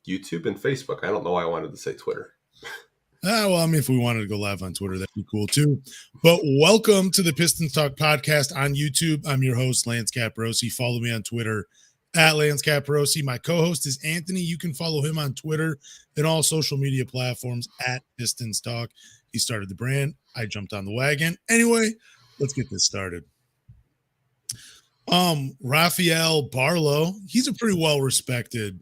YouTube and Facebook. I don't know why I wanted to say Twitter. Well, I mean, if we wanted to go live on Twitter, that'd be cool too. But welcome to the Pistons Talk Podcast on YouTube. I'm your host, Lance Caprosi. Follow me on Twitter at Lance Caprosi. My co-host is Anthony. You can follow him on Twitter and all social media platforms at Pistons Talk. He started the brand. I jumped on the wagon. Anyway, let's get this started. Rafael Barlow, he's a pretty well-respected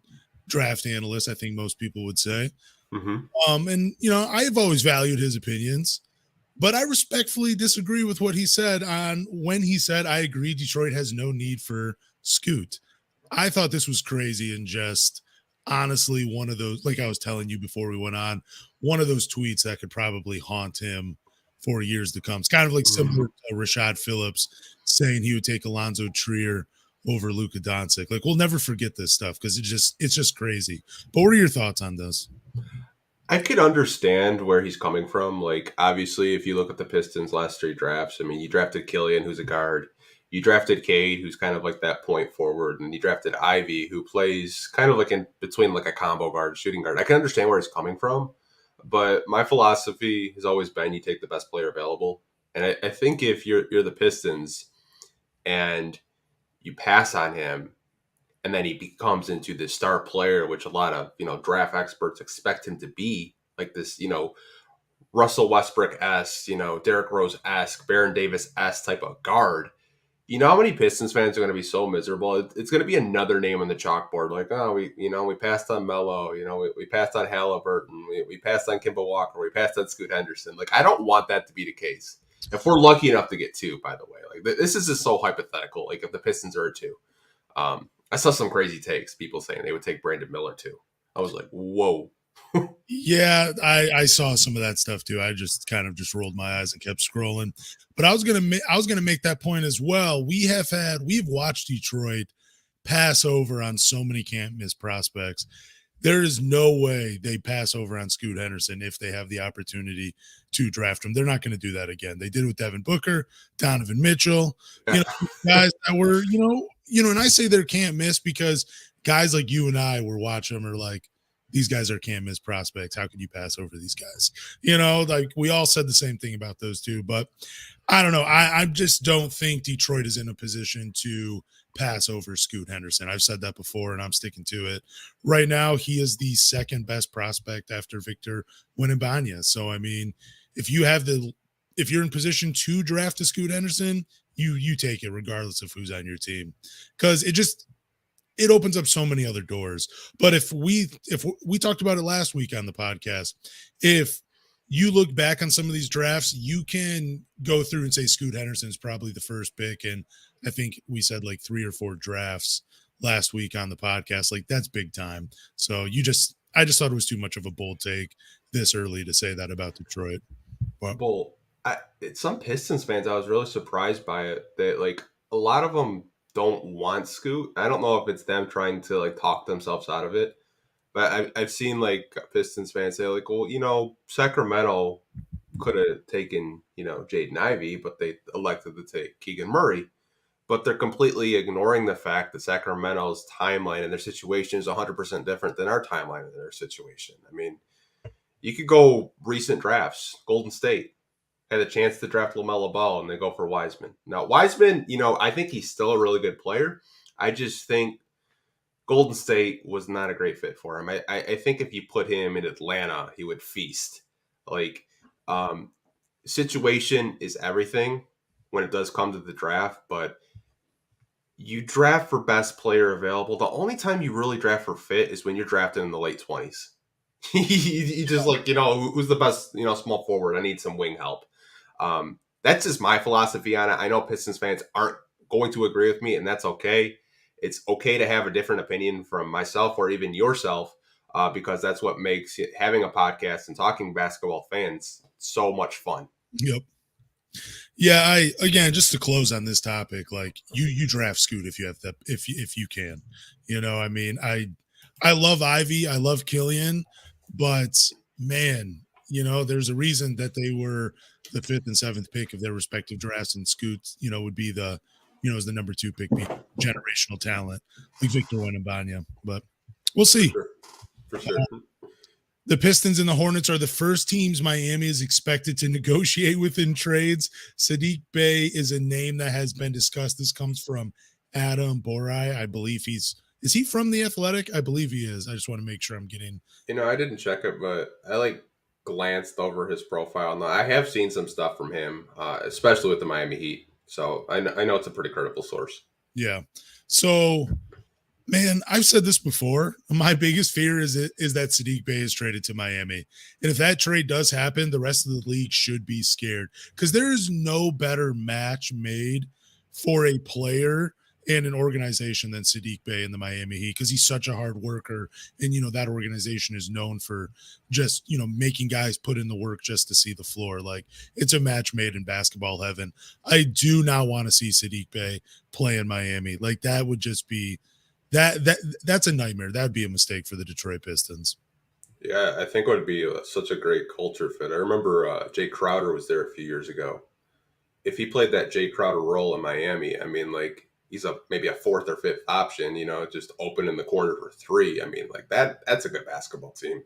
draft analyst, I think most people would say. Mm-hmm. And, you know, I've always valued his opinions, but I respectfully disagree with what he said when he said, I agree Detroit has no need for Scoot. I thought this was crazy and just honestly one of those, like I was telling you before we went on, one of those tweets that could probably haunt him for years to come. It's kind of like similar to Rashad Phillips saying he would take Alonzo Trier over Luka Doncic. Like, we'll never forget this stuff because it's just crazy. But what are your thoughts on this? I could understand where he's coming from. Like, obviously, if you look at the Pistons' last three drafts, I mean, you drafted Killian, who's a guard. You drafted Cade, who's kind of like that point forward. And you drafted Ivy, who plays kind of like in between like a combo guard, shooting guard. I can understand where he's coming from. But my philosophy has always been you take the best player available. And I think if you're the Pistons and you pass on him, and then he becomes into this star player, which a lot of, draft experts expect him to be, like this, Russell Westbrook-esque, Derrick Rose-esque, Baron Davis-esque type of guard. You know how many Pistons fans are going to be so miserable? It's going to be another name on the chalkboard. Like, oh, we passed on Melo, we passed on Halliburton, we passed on Kemba Walker, we passed on Scoot Henderson. Like, I don't want that to be the case. If we're lucky enough to get two, by the way, like this is just so hypothetical. Like if the Pistons are a two, I saw some crazy takes, people saying they would take Brandon Miller too. I was like, whoa. Yeah, I saw some of that stuff too. I just kind of just rolled my eyes and kept scrolling. But I was gonna make that point as well. We've watched Detroit pass over on so many can't miss prospects. There is no way they pass over on Scoot Henderson if they have the opportunity to draft him. They're not going to do that again. They did it with Devin Booker, Donovan Mitchell, guys that were, and I say they're can't miss because guys like you and I were watching them are like, these guys are can't miss prospects. How can you pass over these guys? Like we all said the same thing about those two, but I don't know. I just don't think Detroit is in a position to pass over Scoot Henderson. I've said that before and I'm sticking to it. Right now, he is the second best prospect after Victor Wembanyama. So, I mean, if you're in position to draft a Scoot Henderson, you take it regardless of who's on your team. Because it opens up so many other doors. But if we talked about it last week on the podcast, if you look back on some of these drafts, you can go through and say Scoot Henderson is probably the first pick. And I think we said like 3 or 4 drafts last week on the podcast. Like that's big time. So I just thought it was too much of a bold take this early to say that about Detroit. Well, some Pistons fans, I was really surprised by it that like a lot of them don't want Scoot. I don't know if it's them trying to like talk themselves out of it, but I've seen like Pistons fans say like, well, Sacramento could have taken, Jaden Ivey, but they elected to take Keegan Murray. But they're completely ignoring the fact that Sacramento's timeline and their situation is 100% different than our timeline and their situation. I mean, you could go recent drafts. Golden State had a chance to draft LaMelo Ball and they go for Wiseman. Now, Wiseman, I think he's still a really good player. I just think Golden State was not a great fit for him. I think if you put him in Atlanta, he would feast. Like, situation is everything when it does come to the draft, but you draft for best player available. The only time you really draft for fit is when you're drafted in the late 20s. You just like, who's the best, small forward? I need some wing help. That's just my philosophy on it. I know Pistons fans aren't going to agree with me, and that's okay. It's okay to have a different opinion from myself or even yourself, because that's what makes having a podcast and talking basketball fans so much fun. Yep. Yeah, again, just to close on this topic, like you draft Scoot if you have that, if you can, I mean, I love Ivy, I love Killian, but man, there's a reason that they were the 5th and 7th pick of their respective drafts, and Scoot, would be the, as the number 2 pick, generational talent like Victor Wembanyama, but we'll see. for sure. The Pistons and the Hornets are the first teams Miami is expected to negotiate with in trades. Saddiq Bay is a name that has been discussed. This comes from Adam Borai. I believe is he from The Athletic? I believe he is. I just want to make sure I'm getting. I didn't check it, but I glanced over his profile. And I have seen some stuff from him, especially with the Miami Heat. So I know it's a pretty credible source. Yeah. So, man, I've said this before. My biggest fear is that Saddiq Bay is traded to Miami. And if that trade does happen, the rest of the league should be scared because there is no better match made for a player and an organization than Saddiq Bay and the Miami Heat because he's such a hard worker. And, that organization is known for just, making guys put in the work just to see the floor. Like, it's a match made in basketball heaven. I do not want to see Saddiq Bay play in Miami. Like, that would just be that's a nightmare. That would be a mistake for the Detroit Pistons. Yeah, I think it would be such a great culture fit. I remember Jay Crowder was there a few years ago. If he played that Jay Crowder role in Miami, I mean, he's maybe a fourth or fifth option, just open in the corner for three. I mean, that's a good basketball team.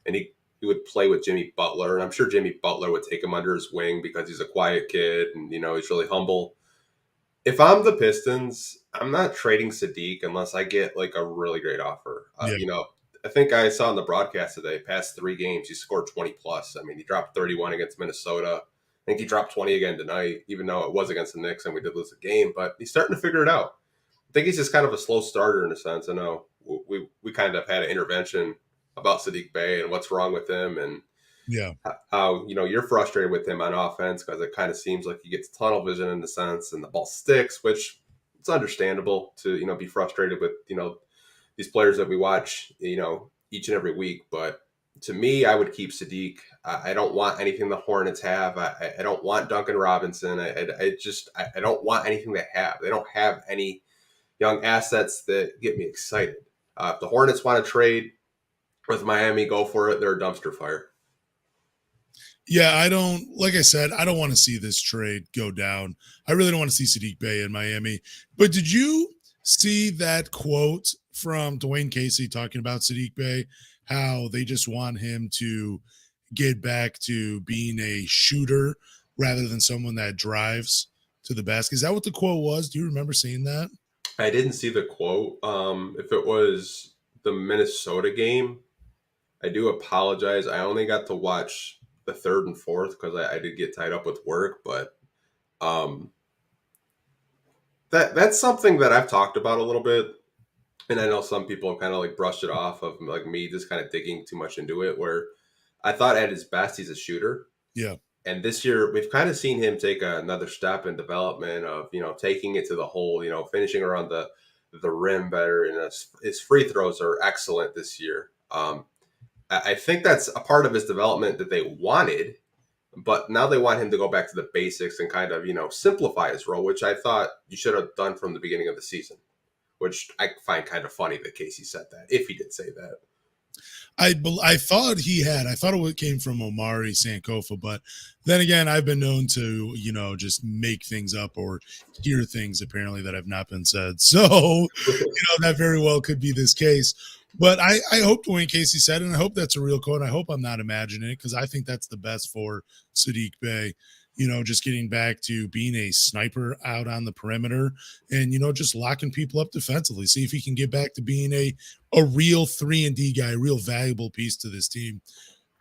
And he would play with Jimmy Butler, and I'm sure Jimmy Butler would take him under his wing because he's a quiet kid and, he's really humble. If I'm the Pistons, I'm not trading Saddiq unless I get a really great offer. Yeah. I think I saw in the broadcast today, past 3 games, he scored 20 plus. I mean, he dropped 31 against Minnesota. I think he dropped 20 again tonight, even though it was against the Knicks and we did lose the game, but he's starting to figure it out. I think he's just kind of a slow starter in a sense. I know we kind of had an intervention about Saddiq Bay and what's wrong with him and Yeah. how, you're frustrated with him on offense because it kind of seems like he gets tunnel vision in a sense and the ball sticks, which it's understandable to, be frustrated with, these players that we watch, each and every week. But to me, I would keep Saddiq. I don't want anything the Hornets have. I don't want Duncan Robinson. I don't want anything they have. They don't have any young assets that get me excited. If the Hornets want to trade with Miami, go for it. They're a dumpster fire. Yeah, like I said, I don't want to see this trade go down. I really don't want to see Saddiq Bay in Miami. But did you see that quote from Dwayne Casey talking about Saddiq Bay, how they just want him to get back to being a shooter rather than someone that drives to the basket? Is that what the quote was? Do you remember seeing that? I didn't see the quote. If it was the Minnesota game, I do apologize. I only got to watch the third and fourth because I did get tied up with work, but that's something that I've talked about a little bit, and I know some people have kind of brushed it off of me just kind of digging too much into it, where I thought at his best he's a shooter. Yeah. And this year we've kind of seen him take another step in development of, taking it to the hole, finishing around the rim better, and his free throws are excellent this year. I think that's a part of his development that they wanted, but now they want him to go back to the basics and kind of, simplify his role, which I thought you should have done from the beginning of the season, which I find kind of funny that Casey said that, if he did say that. I thought he had. I thought it came from Omari Sankofa, but then again, I've been known to, just make things up or hear things apparently that have not been said. So, that very well could be this case. But I hope Dwayne Casey said it, and I hope that's a real quote. I hope I'm not imagining it because I think that's the best for Saddiq Bay. Just getting back to being a sniper out on the perimeter and, just locking people up defensively. See if he can get back to being a real 3-and-D guy, a real valuable piece to this team.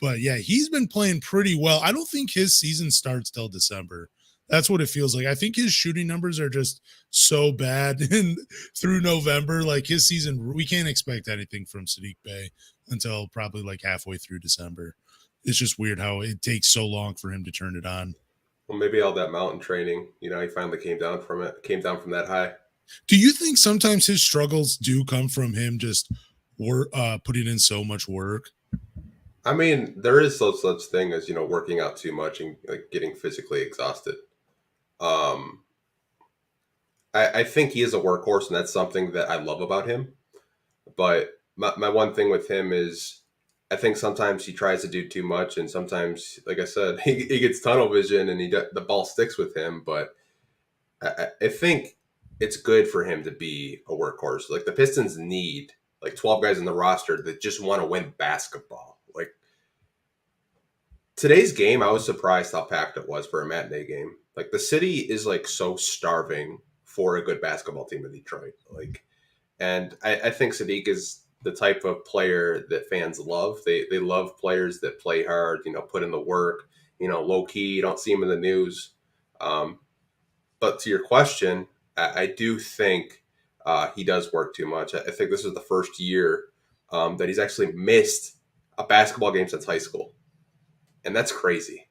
But, yeah, he's been playing pretty well. I don't think his season starts till December. That's what it feels like. I think his shooting numbers are just so bad through November. His season, we can't expect anything from Saddiq Bay until probably halfway through December. It's just weird how it takes so long for him to turn it on. Well, maybe all that mountain training, he finally came down from that high. Do you think sometimes his struggles do come from him just putting in so much work? I mean, there is such thing as, working out too much and getting physically exhausted. I think he is a workhorse, and that's something that I love about him. But my one thing with him is I think sometimes he tries to do too much, and sometimes, like I said, he gets tunnel vision and the ball sticks with him. But I think it's good for him to be a workhorse. The Pistons need like 12 guys in the roster that just want to win basketball. Like today's game, I was surprised how packed it was for a matinee game. Like the city is like so starving for a good basketball team in Detroit. Like, and I think Saddiq is the type of player that fans love. They love players that play hard, put in the work, low key. You don't see him in the news. Um, but to your question, I do think he does work too much. I think this is the first year that he's actually missed a basketball game since high school, and that's crazy.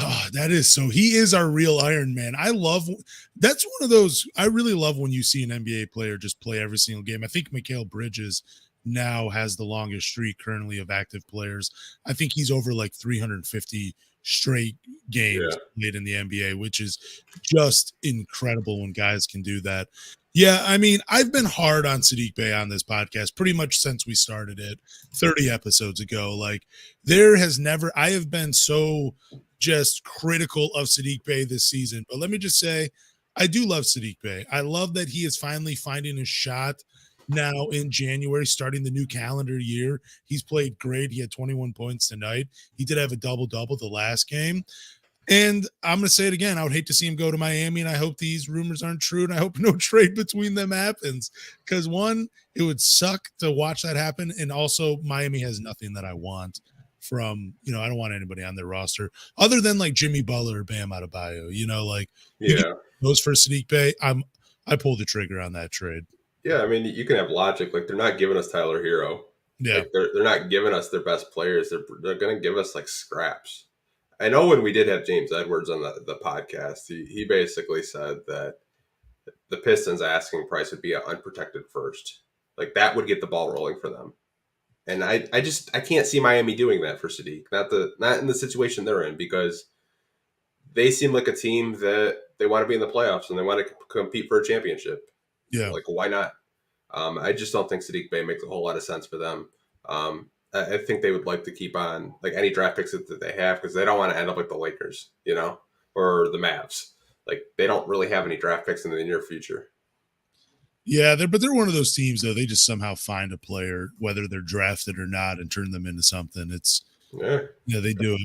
Oh, that is so. He is our real Iron Man. That's one of those. I really love when you see an NBA player just play every single game. I think Mikal Bridges now has the longest streak currently of active players. I think he's over like 350 straight games Yeah. played in the NBA, which is just incredible when guys can do that. Yeah, I mean, I've been hard on Saddiq Bay on this podcast pretty much since we started it 30 episodes ago. Like, I have been so just critical of Saddiq Bay this season. But let me just say, I do love Saddiq Bay. I love that he is finally finding his shot now in January, starting the new calendar year. He's played great. He had 21 points tonight. He did have a double-double the last game. And I'm going to say it again. I would hate to see him go to Miami, and I hope these rumors aren't true, and I hope no trade between them happens. Because, one, it would suck to watch that happen, and also Miami has nothing that I want from, I don't want anybody on their roster other than like Jimmy Butler or Bam Adebayo. You get Yeah. those for Saddiq Bay. I pulled the trigger on that trade. Yeah, I mean, you can have logic. Like they're not giving us Tyler Hero. Yeah. Like they're not giving us their best players. They're going to give us like scraps. I know when we did have James Edwards on the podcast, he basically said that the Pistons asking price would be an unprotected first. Like that would get the ball rolling for them. And I can't see Miami doing that for Saddiq. Not in the situation they're in, because they seem like a team that they want to be in the playoffs and they want to compete for a championship. Yeah. Like why not? I just don't think Saddiq Bay makes a whole lot of sense for them. I think they would like to keep on like any draft picks that they have, because they don't want to end up like the Lakers, or the Mavs. Like they don't really have any draft picks in the near future. Yeah, they're one of those teams though. They just somehow find a player, whether they're drafted or not, and turn them into something. They do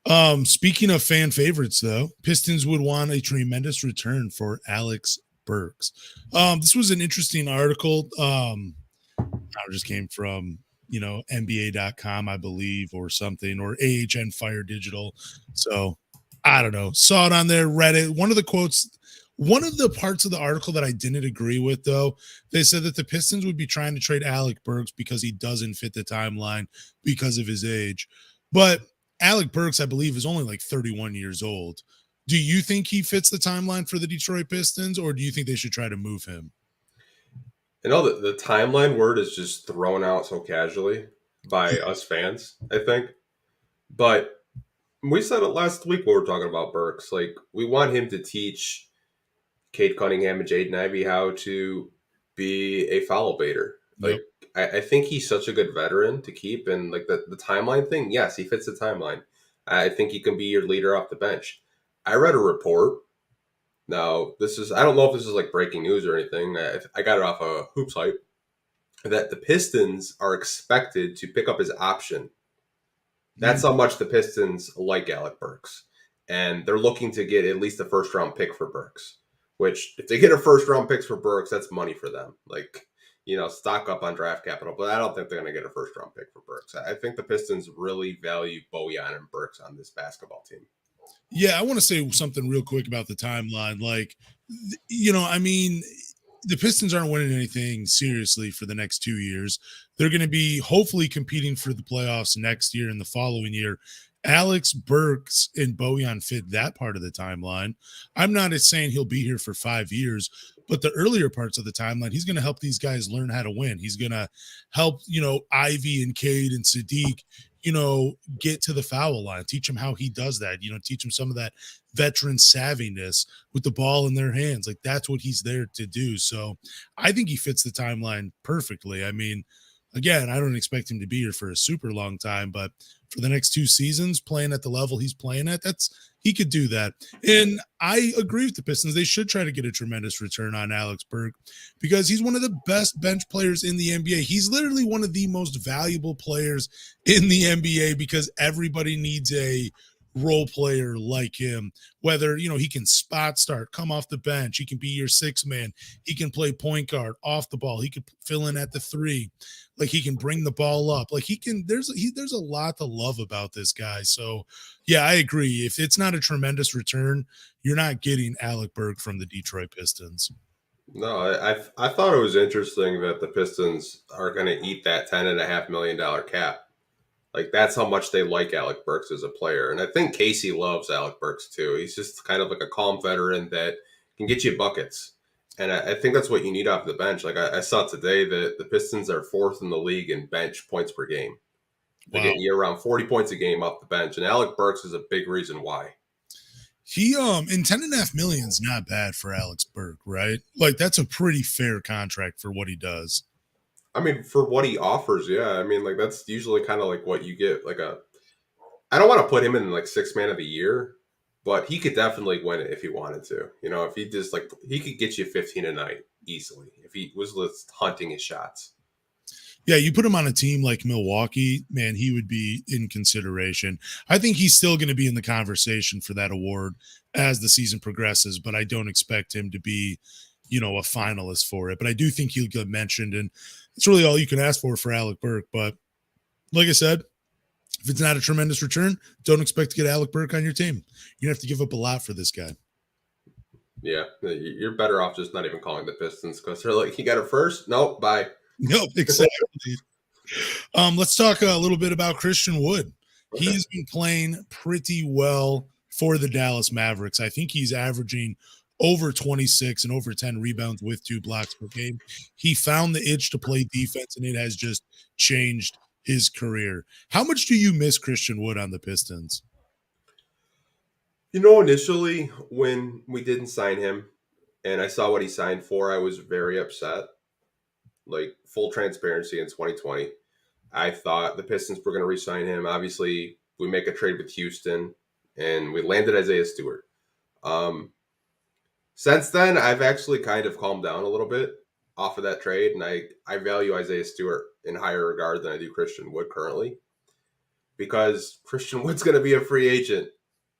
it. Speaking of fan favorites, though, Pistons would want a tremendous return for Alec Burks. This was an interesting article. It just came from NBA.com, I believe, or something, or AHN Fire Digital. So I don't know. Saw it on there, read it. One of the parts of the article that I didn't agree with, though, they said that the Pistons would be trying to trade Alec Burks because he doesn't fit the timeline because of his age. But Alec Burks, I believe, is only like 31 years old. Do you think he fits the timeline for the Detroit Pistons, or do you think they should try to move him? The timeline word is just thrown out so casually by us fans, I think. But we said it last week when we were talking about Burks. Like, we want him to teach Cade Cunningham and Jaden Ivey how to be a foul baiter. Like, Yep. I think he's such a good veteran to keep. And, like, the timeline thing, yes, he fits the timeline. I think he can be your leader off the bench. I read a report. Now, I don't know if this is like breaking news or anything. I got it off of Hoops Hype, that the Pistons are expected to pick up his option. That's how much the Pistons like Alec Burks. And they're looking to get at least a first round pick for Burks, which if they get a first round pick for Burks, that's money for them. Like, stock up on draft capital. But I don't think they're going to get a first round pick for Burks. I think the Pistons really value Bojan and Burks on this basketball team. Yeah, I want to say something real quick about the timeline. Like, I mean, the Pistons aren't winning anything seriously for the next 2 years. They're going to be hopefully competing for the playoffs next year and the following year. Alec Burks and Bojan fit that part of the timeline. I'm not saying he'll be here for 5 years, but the earlier parts of the timeline, he's going to help these guys learn how to win. He's going to help, Ivy and Cade and Saddiq, get to the foul line, teach them how he does that, teach them some of that veteran savviness with the ball in their hands. Like, that's what he's there to do. So I think he fits the timeline perfectly. I mean, Again, I don't expect him to be here for a super long time, but for the next 2 seasons, playing at the level he's playing at, he could do that. And I agree with the Pistons. They should try to get a tremendous return on Alex Burks because he's one of the best bench players in the NBA. He's literally one of the most valuable players in the NBA because everybody needs a role player like him, whether, he can spot start, come off the bench, he can be your six man, he can play point guard off the ball, he could fill in at the three, like he can bring the ball up, like there's a lot to love about this guy. So yeah, I agree. If it's not a tremendous return, you're not getting Alec Burks from the Detroit Pistons. No, I thought it was interesting that the Pistons are going to eat that $10.5 million cap. Like, that's how much they like Alec Burks as a player. And I think Casey loves Alec Burks too. He's just kind of like a calm veteran that can get you buckets. And I think that's what you need off the bench. Like, I saw today that the Pistons are 4th in the league in bench points per game. They're getting you around 40 points a game off the bench. And Alec Burks is a big reason why. He and $10.5 million is not bad for Alex Burks, right? Like, that's a pretty fair contract for what he does. I mean, for what he offers, yeah. I mean, like, that's usually kind of like what you get. Like I don't want to put him in like 6th man of the year, but he could definitely win it if he wanted to. If he just he could get you 15 a night easily if he was just hunting his shots. Yeah, you put him on a team like Milwaukee, man, he would be in consideration. I think he's still going to be in the conversation for that award as the season progresses, but I don't expect him to be, a finalist for it. But I do think he'll get mentioned, and it's really all you can ask for Alec Burks. But like I said, if it's not a tremendous return, don't expect to get Alec Burks on your team. You have to give up a lot for this guy. Yeah, you're better off just not even calling the Pistons because they're like, you got it first? Nope, bye. Nope, exactly. Let's talk a little bit about Christian Wood. Okay. He's been playing pretty well for the Dallas Mavericks. I think he's averaging over 26 and over 10 rebounds with 2 blocks per game. He found the itch to play defense, and it has just changed his career. How much do you miss Christian Wood on the Pistons? Initially when we didn't sign him and I saw what he signed for, I was very upset. Like, full transparency, in 2020, I thought the Pistons were going to re-sign him. Obviously, we make a trade with Houston, and we landed Isaiah Stewart. Since then, I've actually kind of calmed down a little bit off of that trade, and I value Isaiah Stewart in higher regard than I do Christian Wood currently, because Christian Wood's going to be a free agent.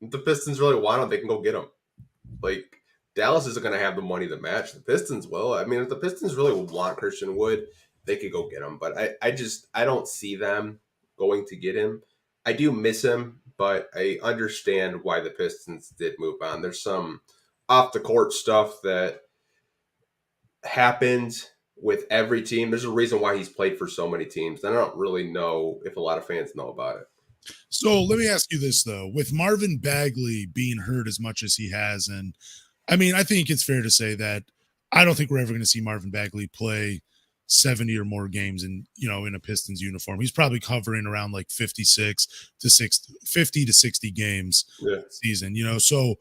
If the Pistons really want him, they can go get him. Like, Dallas isn't going to have the money to match. The Pistons will. I mean, if the Pistons really want Christian Wood, they could go get him. But I don't see them going to get him. I do miss him, but I understand why the Pistons did move on. There's some off-the-court stuff that happened with every team. There's a reason why he's played for so many teams. I don't really know if a lot of fans know about it. So let me ask you this, though. With Marvin Bagley being hurt as much as he has, and I mean, I think it's fair to say that I don't think we're ever going to see Marvin Bagley play 70 or more games in a Pistons uniform. He's probably covering around like 50 to 60 games season, So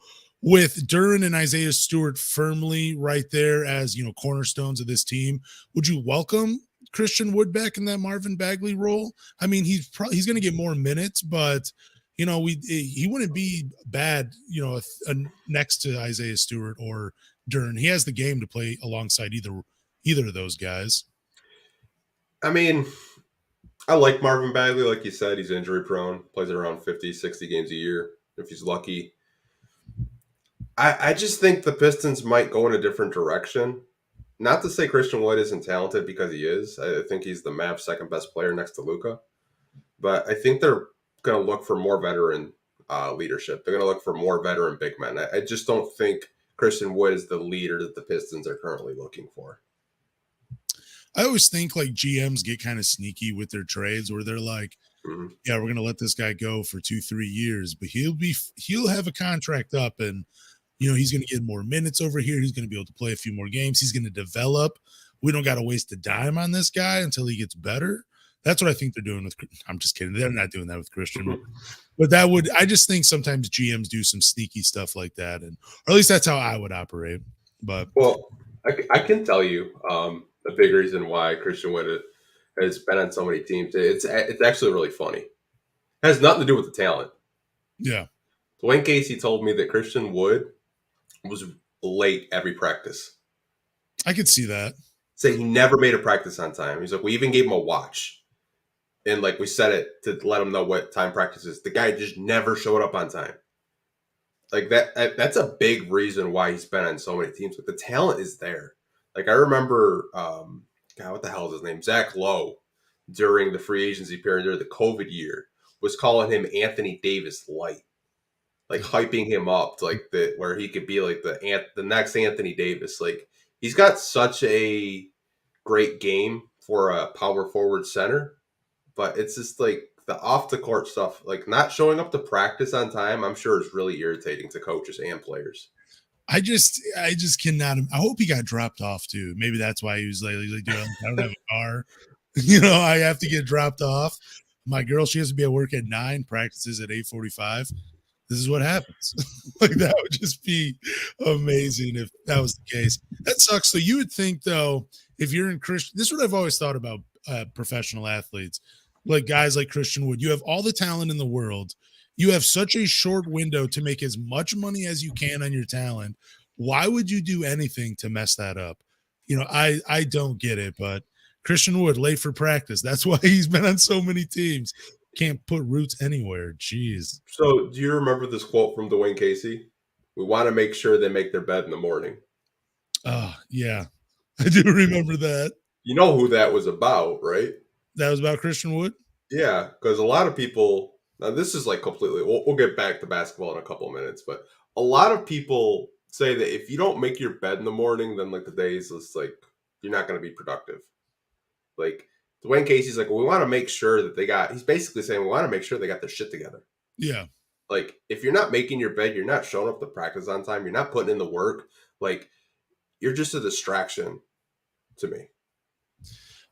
with Duren and Isaiah Stewart firmly right there as, cornerstones of this team, would you welcome Christian Wood back in that Marvin Bagley role? I mean, he's going to get more minutes, but he wouldn't be bad, next to Isaiah Stewart or Duren. He has the game to play alongside either of those guys. I mean, I like Marvin Bagley. Like you said, he's injury prone, plays around 50, 60 games a year if he's lucky. I just think the Pistons might go in a different direction. Not to say Christian Wood isn't talented, because he is. I think he's the Mavs' second best player next to Luka. But I think they're going to look for more veteran leadership. They're going to look for more veteran big men. I just don't think Christian Wood is the leader that the Pistons are currently looking for. I always think like GMs get kind of sneaky with their trades where they're like, yeah, we're going to let this guy go for 2-3 years, but he'll have a contract up, and he's going to get more minutes over here. He's going to be able to play a few more games. He's going to develop. We don't got to waste a dime on this guy until he gets better. That's what I think they're doing with. I'm just kidding. They're not doing that with Christian, but I just think sometimes GMs do some sneaky stuff like that, or at least that's how I would operate. But I can tell you a big reason why Christian Wood has been on so many teams. It's actually really funny. It has nothing to do with the talent. Yeah. Dwayne Casey told me that Christian Wood was late every practice. I could see that. Say he never made a practice on time. He's like, we even gave him a watch. And like we set it to let him know what time practice is. The guy just never showed up on time. Like that's a big reason why he's been on so many teams. But the talent is there. Like I remember, God, what the hell is his name? Zach Lowe during the free agency period during the COVID year was calling him Anthony Davis light, like hyping him up to like where he could be like the next Anthony Davis. Like he's got such a great game for a power forward center, but it's just like the off the court stuff, like not showing up to practice on time, I'm sure is really irritating to coaches and players. I just cannot. I hope he got dropped off too. Maybe that's why he was like dude, I don't have a car. I have to get dropped off. My girl, she has to be at work at 9, practices at 8:45. This is what happens. Like that would just be amazing if that was the case. That sucks. So you would think though, if you're in Christian, this is what I've always thought about professional athletes, like guys like Christian Wood. You have all the talent in the world. You have such a short window to make as much money as you can on your talent. Why would you do anything to mess that up? I don't get it, but Christian Wood late for practice. That's why he's been on so many teams. Can't put roots anywhere. Jeez. So do you remember this quote from Dwayne Casey? We want to make sure they make their bed in the morning. Oh, yeah. I do remember that. You know who that was about, right? That was about Christian Wood? Yeah, because a lot of people, now this is like completely, we'll get back to basketball in a couple of minutes, but a lot of people say that if you don't make your bed in the morning, then like the day is just like, you're not going to be productive. Like Dwayne Casey's like, well, we want to make sure that he's basically saying, we want to make sure they got their shit together. Yeah. Like if you're not making your bed, you're not showing up to practice on time, you're not putting in the work, like you're just a distraction to me.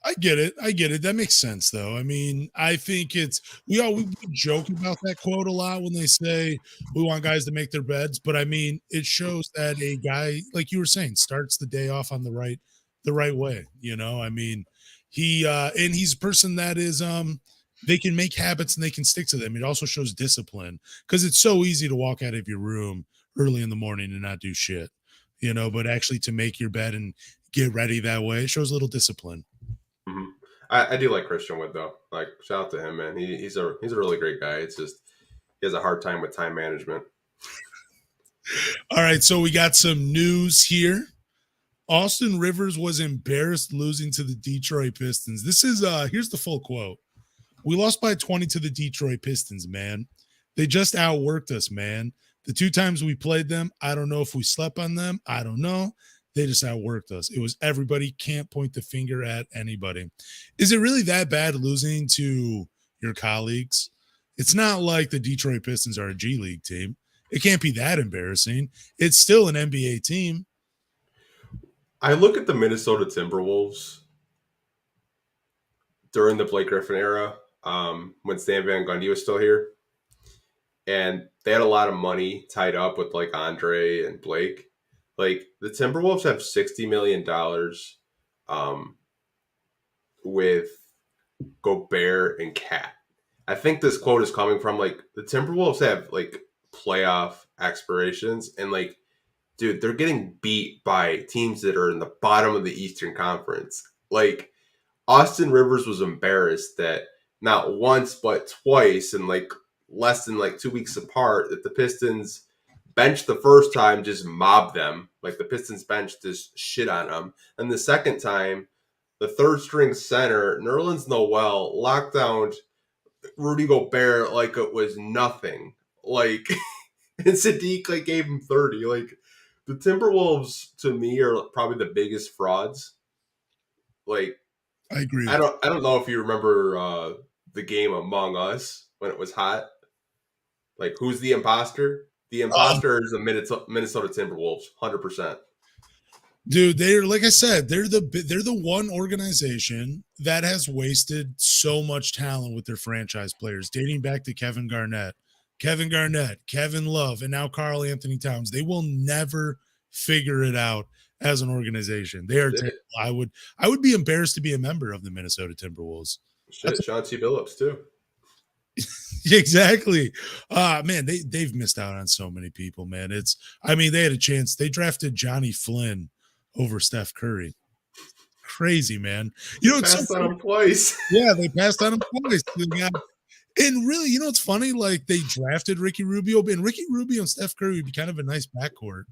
I get it. That makes sense, though. I mean, I think we joke about that quote a lot when they say we want guys to make their beds, but I mean, it shows that a guy, like you were saying, starts the day off on the right way. I mean, he's a person that is they can make habits and they can stick to them. It also shows discipline because it's so easy to walk out of your room early in the morning and not do shit, but actually to make your bed and get ready that way, it shows a little discipline. Mm-hmm. I do like Christian Wood though. Like shout out to him, man. He's a really great guy. It's just he has a hard time with time management. All right, so we got some news here. Austin Rivers was embarrassed losing to the Detroit Pistons. This is here's the full quote. We lost by 20 to the Detroit Pistons, man. They just outworked us, man. The 2 times we played them, I don't know if we slept on them. I don't know. They just outworked us. It was everybody. Can't point the finger at anybody. Is it really that bad losing to your colleagues? It's not like the Detroit Pistons are a G League team. It can't be that embarrassing. It's still an NBA team. I look at the Minnesota Timberwolves during the Blake Griffin era, when Stan Van Gundy was still here. And they had a lot of money tied up with like Andre and Blake. Like the Timberwolves have $60 million with Gobert and Cat. I think this quote is coming from like the Timberwolves have like playoff aspirations and like, dude, they're getting beat by teams that are in the bottom of the Eastern Conference. Like Austin Rivers was embarrassed that not once but twice in like less than like 2 weeks apart that the Pistons bench the first time just mobbed them. Like the Pistons bench just shit on them. And the second time, the third string center, Nerlens Noel, locked down Rudy Gobert like it was nothing. Like, and Saddiq like gave him 30. Like, the Timberwolves to me are probably the biggest frauds. Like, I agree. I don't know if you remember the game Among Us when it was hot. Like, who's the imposter? The imposter is the Minnesota Timberwolves, 100%. Dude, they're like I said, they're the one organization that has wasted so much talent with their franchise players, dating back to Kevin Garnett, Kevin Love, and now Karl Anthony Towns. They will never figure it out as an organization. They are terrible. I would be embarrassed to be a member of the Minnesota Timberwolves. Shit, Sean T. Billups too. Exactly. Man, they've missed out on so many people, man. They had a chance. They drafted Johnny Flynn over Steph Curry. Crazy, man. It's passed on him twice. Yeah, they passed on him twice. And really, it's funny, like they drafted Ricky Rubio, and Ricky Rubio and Steph Curry would be kind of a nice backcourt.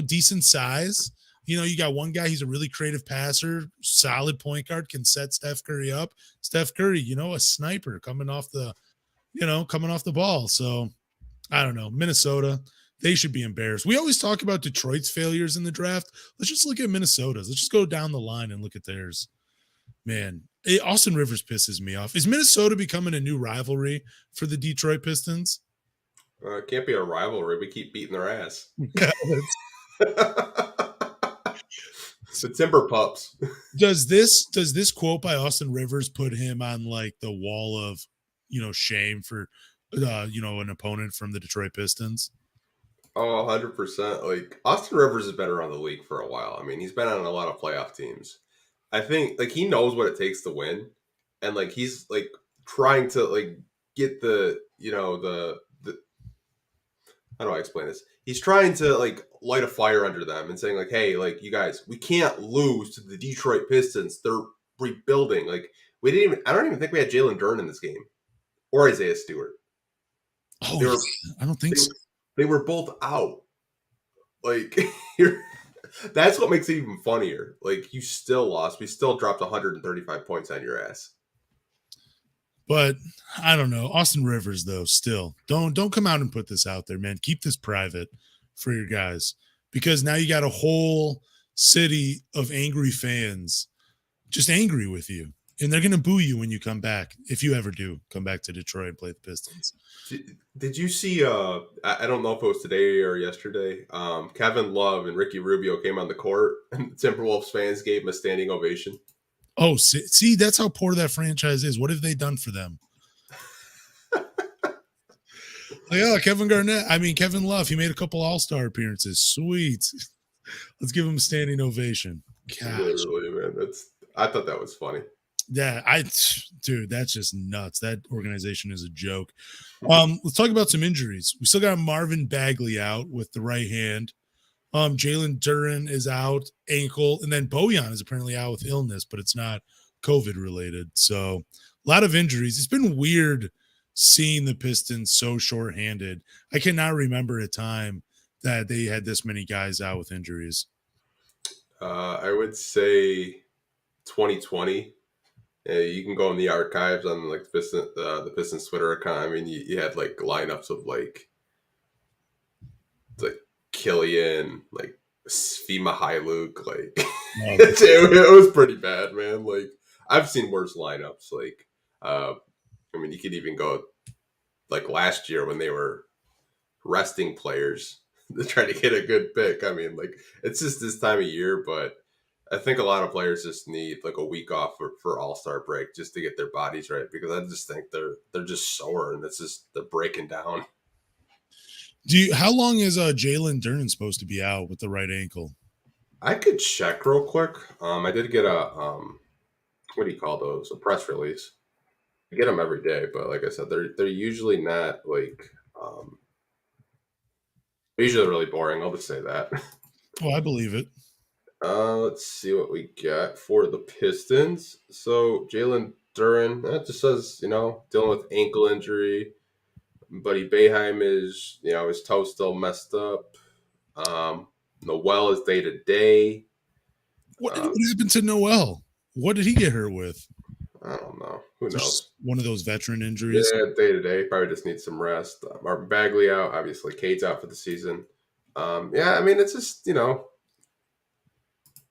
Decent size. You got one guy, he's a really creative passer, solid point guard, can set Steph Curry up. Steph Curry, a sniper coming off the ball. So I don't know. Minnesota, they should be embarrassed. We always talk about Detroit's failures in the draft. Let's just look at Minnesota's. Let's just go down the line and look at theirs. Man, Austin Rivers pisses me off. Is Minnesota becoming a new rivalry for the Detroit Pistons? It can't be a rivalry. We keep beating their ass. The Timber Pups. Does this quote by Austin Rivers put him on like the wall of shame for an opponent from the Detroit Pistons? Oh, 100%. Like Austin Rivers has been around the league for a while. I mean, he's been on a lot of playoff teams. I think like he knows what it takes to win, and like he's like trying to like get the how do I explain this? He's trying to like light a fire under them and saying like, hey, like you guys, we can't lose to the Detroit Pistons. They're rebuilding. Like I don't even think we had Jalen Duren in this game or Isaiah Stewart. Oh, I don't think so. They were both out. Like that's what makes it even funnier. Like you still lost. We still dropped 135 points on your ass. But I don't know. Austin Rivers, though, still don't come out and put this out there, man. Keep this private for your guys, because now you got a whole city of angry fans just angry with you, and they're gonna boo you when you come back, if you ever do come back to Detroit and play the Pistons. Did you see? I don't know if it was today or yesterday. Kevin Love and Ricky Rubio came on the court, and the Timberwolves fans gave him a standing ovation. Oh, see, that's how poor that franchise is. What have they done for them? Kevin Love, he made a couple All-Star appearances. Sweet. Let's give him a standing ovation. Gosh. Literally, man. I thought that was funny. Yeah, dude, that's just nuts. That organization is a joke. Let's talk about some injuries. We still got Marvin Bagley out with the right hand. Jalen Duren is out, ankle, and then Bojan is apparently out with illness, but it's not COVID related. So a lot of injuries. It's been weird seeing the Pistons so shorthanded. I cannot remember a time that they had this many guys out with injuries. I would say 2020. You can go in the archives on like the Pistons Twitter account. I mean, you had like lineups of like Killian, like Svi Mykhailiuk, like it was pretty bad, man. Like I've seen worse lineups. Like you could even go like last year when they were resting players to try to get a good pick. I mean, like it's just this time of year, but I think a lot of players just need like a week off for All-Star break just to get their bodies right, because I just think they're just sore and they're breaking down. How long is Jalen Duren supposed to be out with the right ankle? I could check real quick. I did get a what do you call those? A press release. I get them every day, but like I said, they're usually not like they're usually really boring. I'll just say that. Oh, I believe it. Let's see what we got for the Pistons. So Jalen Duren, that just says, dealing with ankle injury. Buddy Boeheim is, his toe's still messed up. Noel is day to day. What happened to Noel? What did he get hurt with? I don't know. Who knows? One of those veteran injuries. Yeah, day to day. Probably just needs some rest. Marvin Bagley out. Obviously, Cade's out for the season. It's just,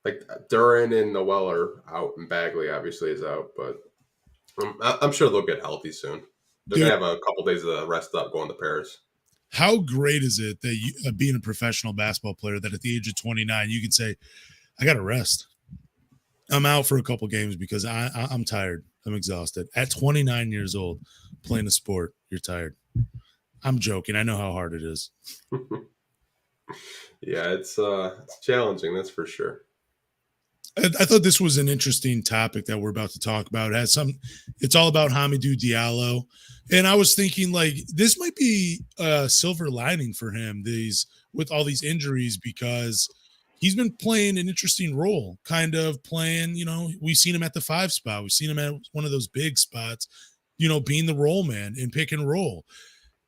like Duren and Noel are out, and Bagley obviously is out, but I'm sure they'll get healthy soon. They're going to have a couple days of rest up going to Paris. How great is it that you, being a professional basketball player, that at the age of 29, you can say, I got to rest. I'm out for a couple games because I'm tired. I'm exhausted. At 29 years old, playing a sport, you're tired. I'm joking. I know how hard it is. Yeah, it's challenging, that's for sure. I thought this was an interesting topic that we're about to talk about. It has some, it's all about Hamidou Diallo, and I was thinking like this might be a silver lining for him these with all these injuries because he's been playing an interesting role, kind of playing. We've seen him at the 5 spot, we've seen him at one of those big spots, being the roll man in pick and roll.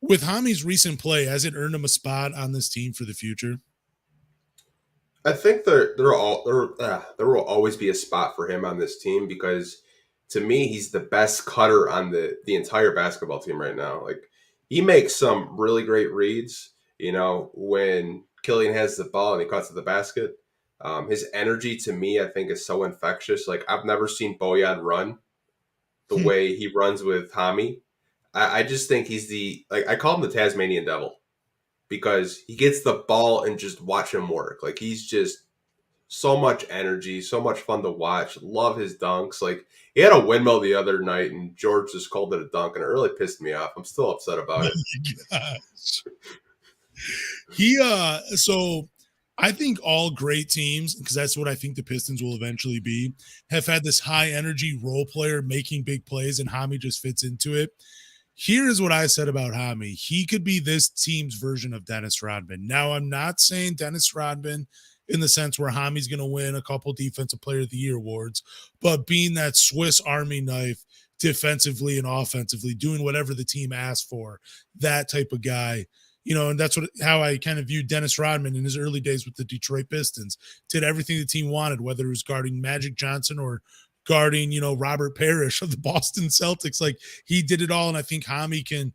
With Hami's recent play, has it earned him a spot on this team for the future? I think there will always be a spot for him on this team because to me he's the best cutter on the entire basketball team right now. Like he makes some really great reads. When Killian has the ball and he cuts to the basket, his energy to me I think is so infectious. Like I've never seen Bojan run the way he runs with Hami. I just think he's I call him the Tasmanian Devil because he gets the ball and just watch him work. Like he's just so much energy, so much fun to watch. Love his dunks. Like he had a windmill the other night and George just called it a dunk and it really pissed me off. I'm still upset about it. Gosh. So I think all great teams, because that's what I think the Pistons will eventually be, have had this high energy role player making big plays, and Hami just fits into it. Here is what I said about Hami. He could be this team's version of Dennis Rodman. Now, I'm not saying Dennis Rodman in the sense where Hami's going to win a couple Defensive Player of the Year awards, but being that Swiss Army knife defensively and offensively, doing whatever the team asks for, that type of guy. And that's how I kind of viewed Dennis Rodman in his early days with the Detroit Pistons. Did everything the team wanted, whether it was guarding Magic Johnson or guarding, Robert Parrish of the Boston Celtics. Like he did it all, and I think Hami can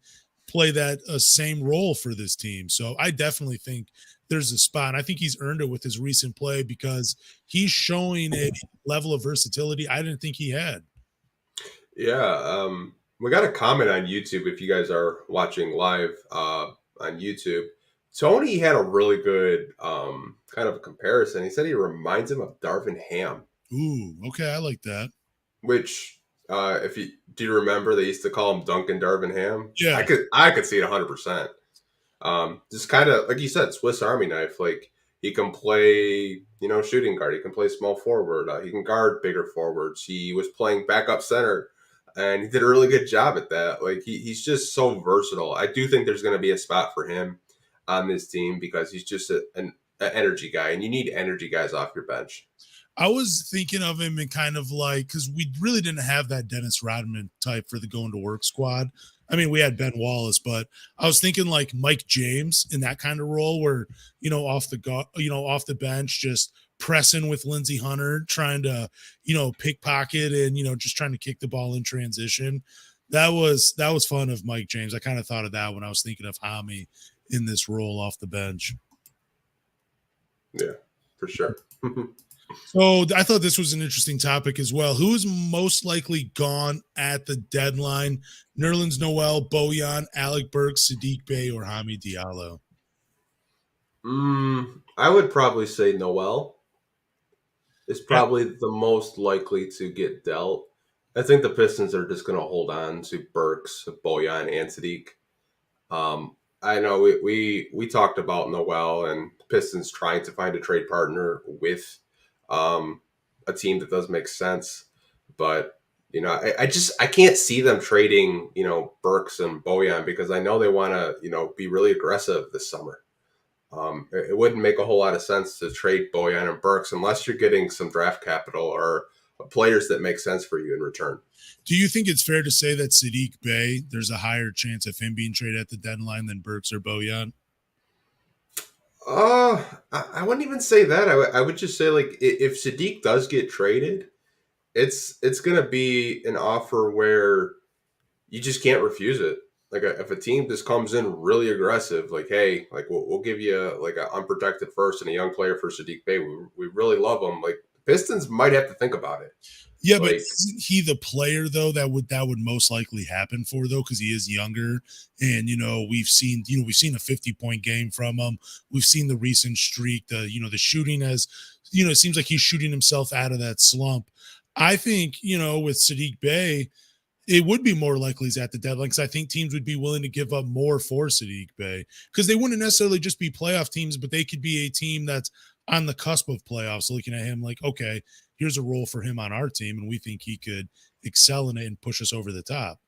play that same role for this team. So I definitely think there's a spot. And I think he's earned it with his recent play because he's showing a level of versatility I didn't think he had. Yeah, we got a comment on YouTube if you guys are watching live on YouTube. Tony had a really good kind of a comparison. He said he reminds him of Darvin Ham. Ooh, okay, I like that. Which, if you do you remember, they used to call him Duncan Darvin Ham. Yeah, I could see it 100%. Just kind of like you said, Swiss Army knife. Like he can play, shooting guard. He can play small forward. He can guard bigger forwards. He was playing backup center, and he did a really good job at that. Like he's just so versatile. I do think there's going to be a spot for him on this team because he's just an energy guy, and you need energy guys off your bench. I was thinking of him in kind of like, because we really didn't have that Dennis Rodman type for the going to work squad. I mean, we had Ben Wallace, but I was thinking like Mike James in that kind of role where, off the bench, just pressing with Lindsey Hunter, trying to, pickpocket and, just trying to kick the ball in transition. That was fun of Mike James. I kind of thought of that when I was thinking of Hami in this role off the bench. Yeah, for sure. So I thought this was an interesting topic as well. Who is most likely gone at the deadline? Nerlens Noel, Bojan, Alec Burks, Saddiq Bay, or Hamidou Diallo? I would probably say Noel is probably the most likely to get dealt. I think the Pistons are just going to hold on to Burks, Bojan, and Saddiq. I know we talked about Noel and the Pistons trying to find a trade partner with a team that does make sense, but I can't see them trading Burks and Bojan because I know they want to be really aggressive this summer. It wouldn't make a whole lot of sense to trade Bojan and Burks unless you're getting some draft capital or players that make sense for you in return. Do you think it's fair to say that Saddiq Bay, there's a higher chance of him being traded at the deadline than Burks or Bojan? I wouldn't even say that. I would just say like if Saddiq does get traded, it's gonna be an offer where you just can't refuse it. Like if a team just comes in really aggressive, like hey, like we'll give you like an unprotected first and a young player for Saddiq Bay. We really love him. Like Pistons might have to think about it. Yeah, but Like isn't he the player though that would most likely happen for though because he is younger and we've seen a 50-point game from him. We've seen the recent streak. The shooting has it seems like he's shooting himself out of that slump. I think with Saddiq Bay, it would be more likely he's at the deadline because I think teams would be willing to give up more for Saddiq Bay because they wouldn't necessarily just be playoff teams, but they could be a team that's on the cusp of playoffs, looking at him like, okay, here's a role for him on our team, and we think he could excel in it and push us over the top.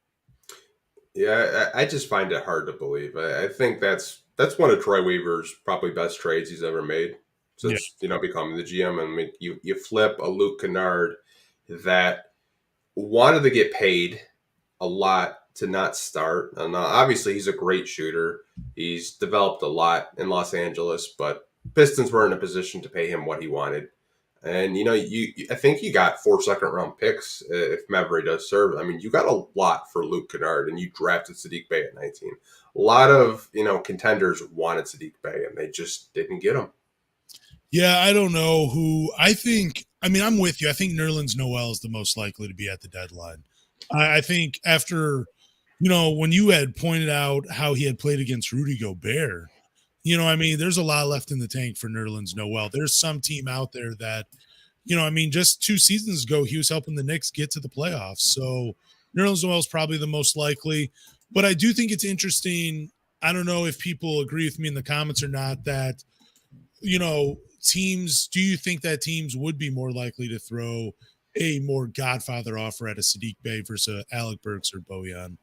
Yeah, I just find it hard to believe. I think that's one of Troy Weaver's probably best trades he's ever made Yeah. since becoming the GM. And you flip a Luke Kennard that wanted to get paid a lot to not start. And obviously, he's a great shooter. He's developed a lot in Los Angeles, but Pistons were in a position to pay him what he wanted. And I think you got 4 second-round picks if Maverick does serve. I mean, you got a lot for Luke Kennard, and you drafted Saddiq Bay at 19. A lot of contenders wanted Saddiq Bay, and they just didn't get him. Yeah, I don't know who. I think. I mean, I'm with you. I think Nerlens Noel is the most likely to be at the deadline. I think after, when you had pointed out how he had played against Rudy Gobert. I mean, there's a lot left in the tank for Nerlens Noel. There's some team out there that, just 2 seasons ago, he was helping the Knicks get to the playoffs. So Nerlens Noel is probably the most likely. But I do think it's interesting. I don't know if people agree with me in the comments or not that, teams, do you think that teams would be more likely to throw a more Godfather offer at a Saddiq Bay versus Alec Burks or Bojan?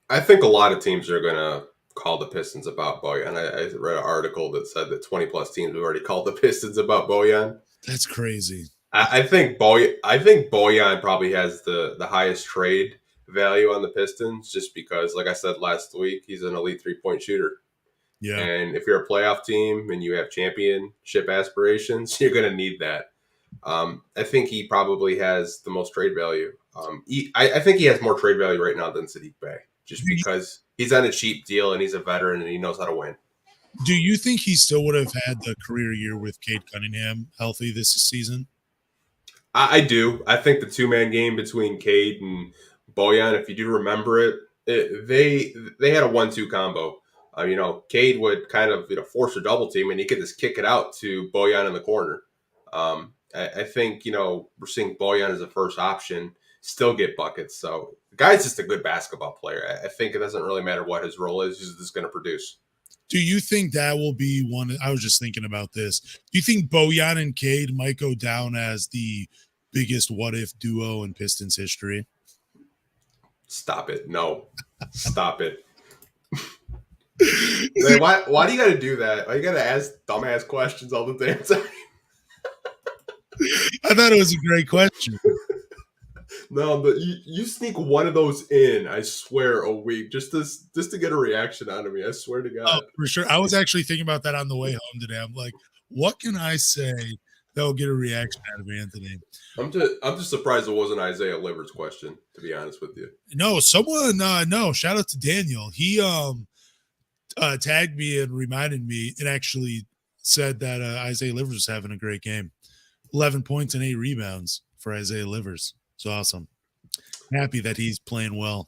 I think a lot of teams are going to call the Pistons about Bojan. I read an article that said that 20 plus teams have already called the Pistons about Bojan. That's crazy. I think Bojan probably has the highest trade value on the Pistons just because, like I said last week, he's an elite 3-point shooter. Yeah. And if you're a playoff team and you have championship aspirations, you're going to need that. I think he probably has the most trade value. I think he has more trade value right now than Saddiq Bay, just because he's on a cheap deal and he's a veteran and he knows how to win. Do you think he still would have had the career year with Cade Cunningham healthy this season? I do. I think the 2-man game between Cade and Bojan, if you do remember it, they had a 1-2 combo. Cade would kind of force a double team, and he could just kick it out to Bojan in the corner. I think we're seeing Bojan as a first option, still get buckets. So the guy's just a good basketball player. I think it doesn't really matter what his role is; he's just going to produce. Do you think that will be one? I was just thinking about this. Do you think Bojan and Cade might go down as the biggest what-if duo in Pistons history? Stop it! No, stop it. Like, why do you got to do that? Why you got to ask dumbass questions all the damn time? I thought it was a great question. No, but you sneak one of those in, I swear, a week just to get a reaction out of me. I swear to God. Oh, for sure. I was actually thinking about that on the way home today. I'm like, what can I say that will get a reaction out of Anthony? I'm just surprised it wasn't Isaiah Liver's question, to be honest with you. No, someone no, shout out to Daniel. He tagged me and reminded me and actually said that Isaiah Livers was having a great game. 11 points and 8 rebounds for Isaiah Livers. It's awesome. Happy that he's playing well.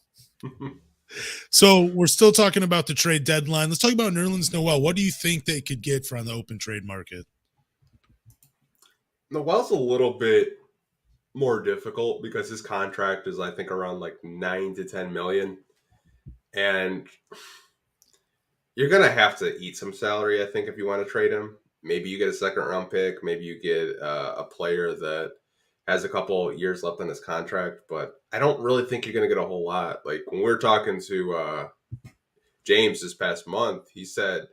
So we're still talking about the trade deadline. Let's talk about Nerlens Noel. What do you think they could get from the open trade market? Noel's a little bit more difficult because his contract is, I think, around like 9 to 10 million. And you're going to have to eat some salary, I think, if you want to trade him. Maybe you get a second round pick. Maybe you get a player that has a couple years left on his contract. But I don't really think you're going to get a whole lot. Like when we were talking to James this past month, he said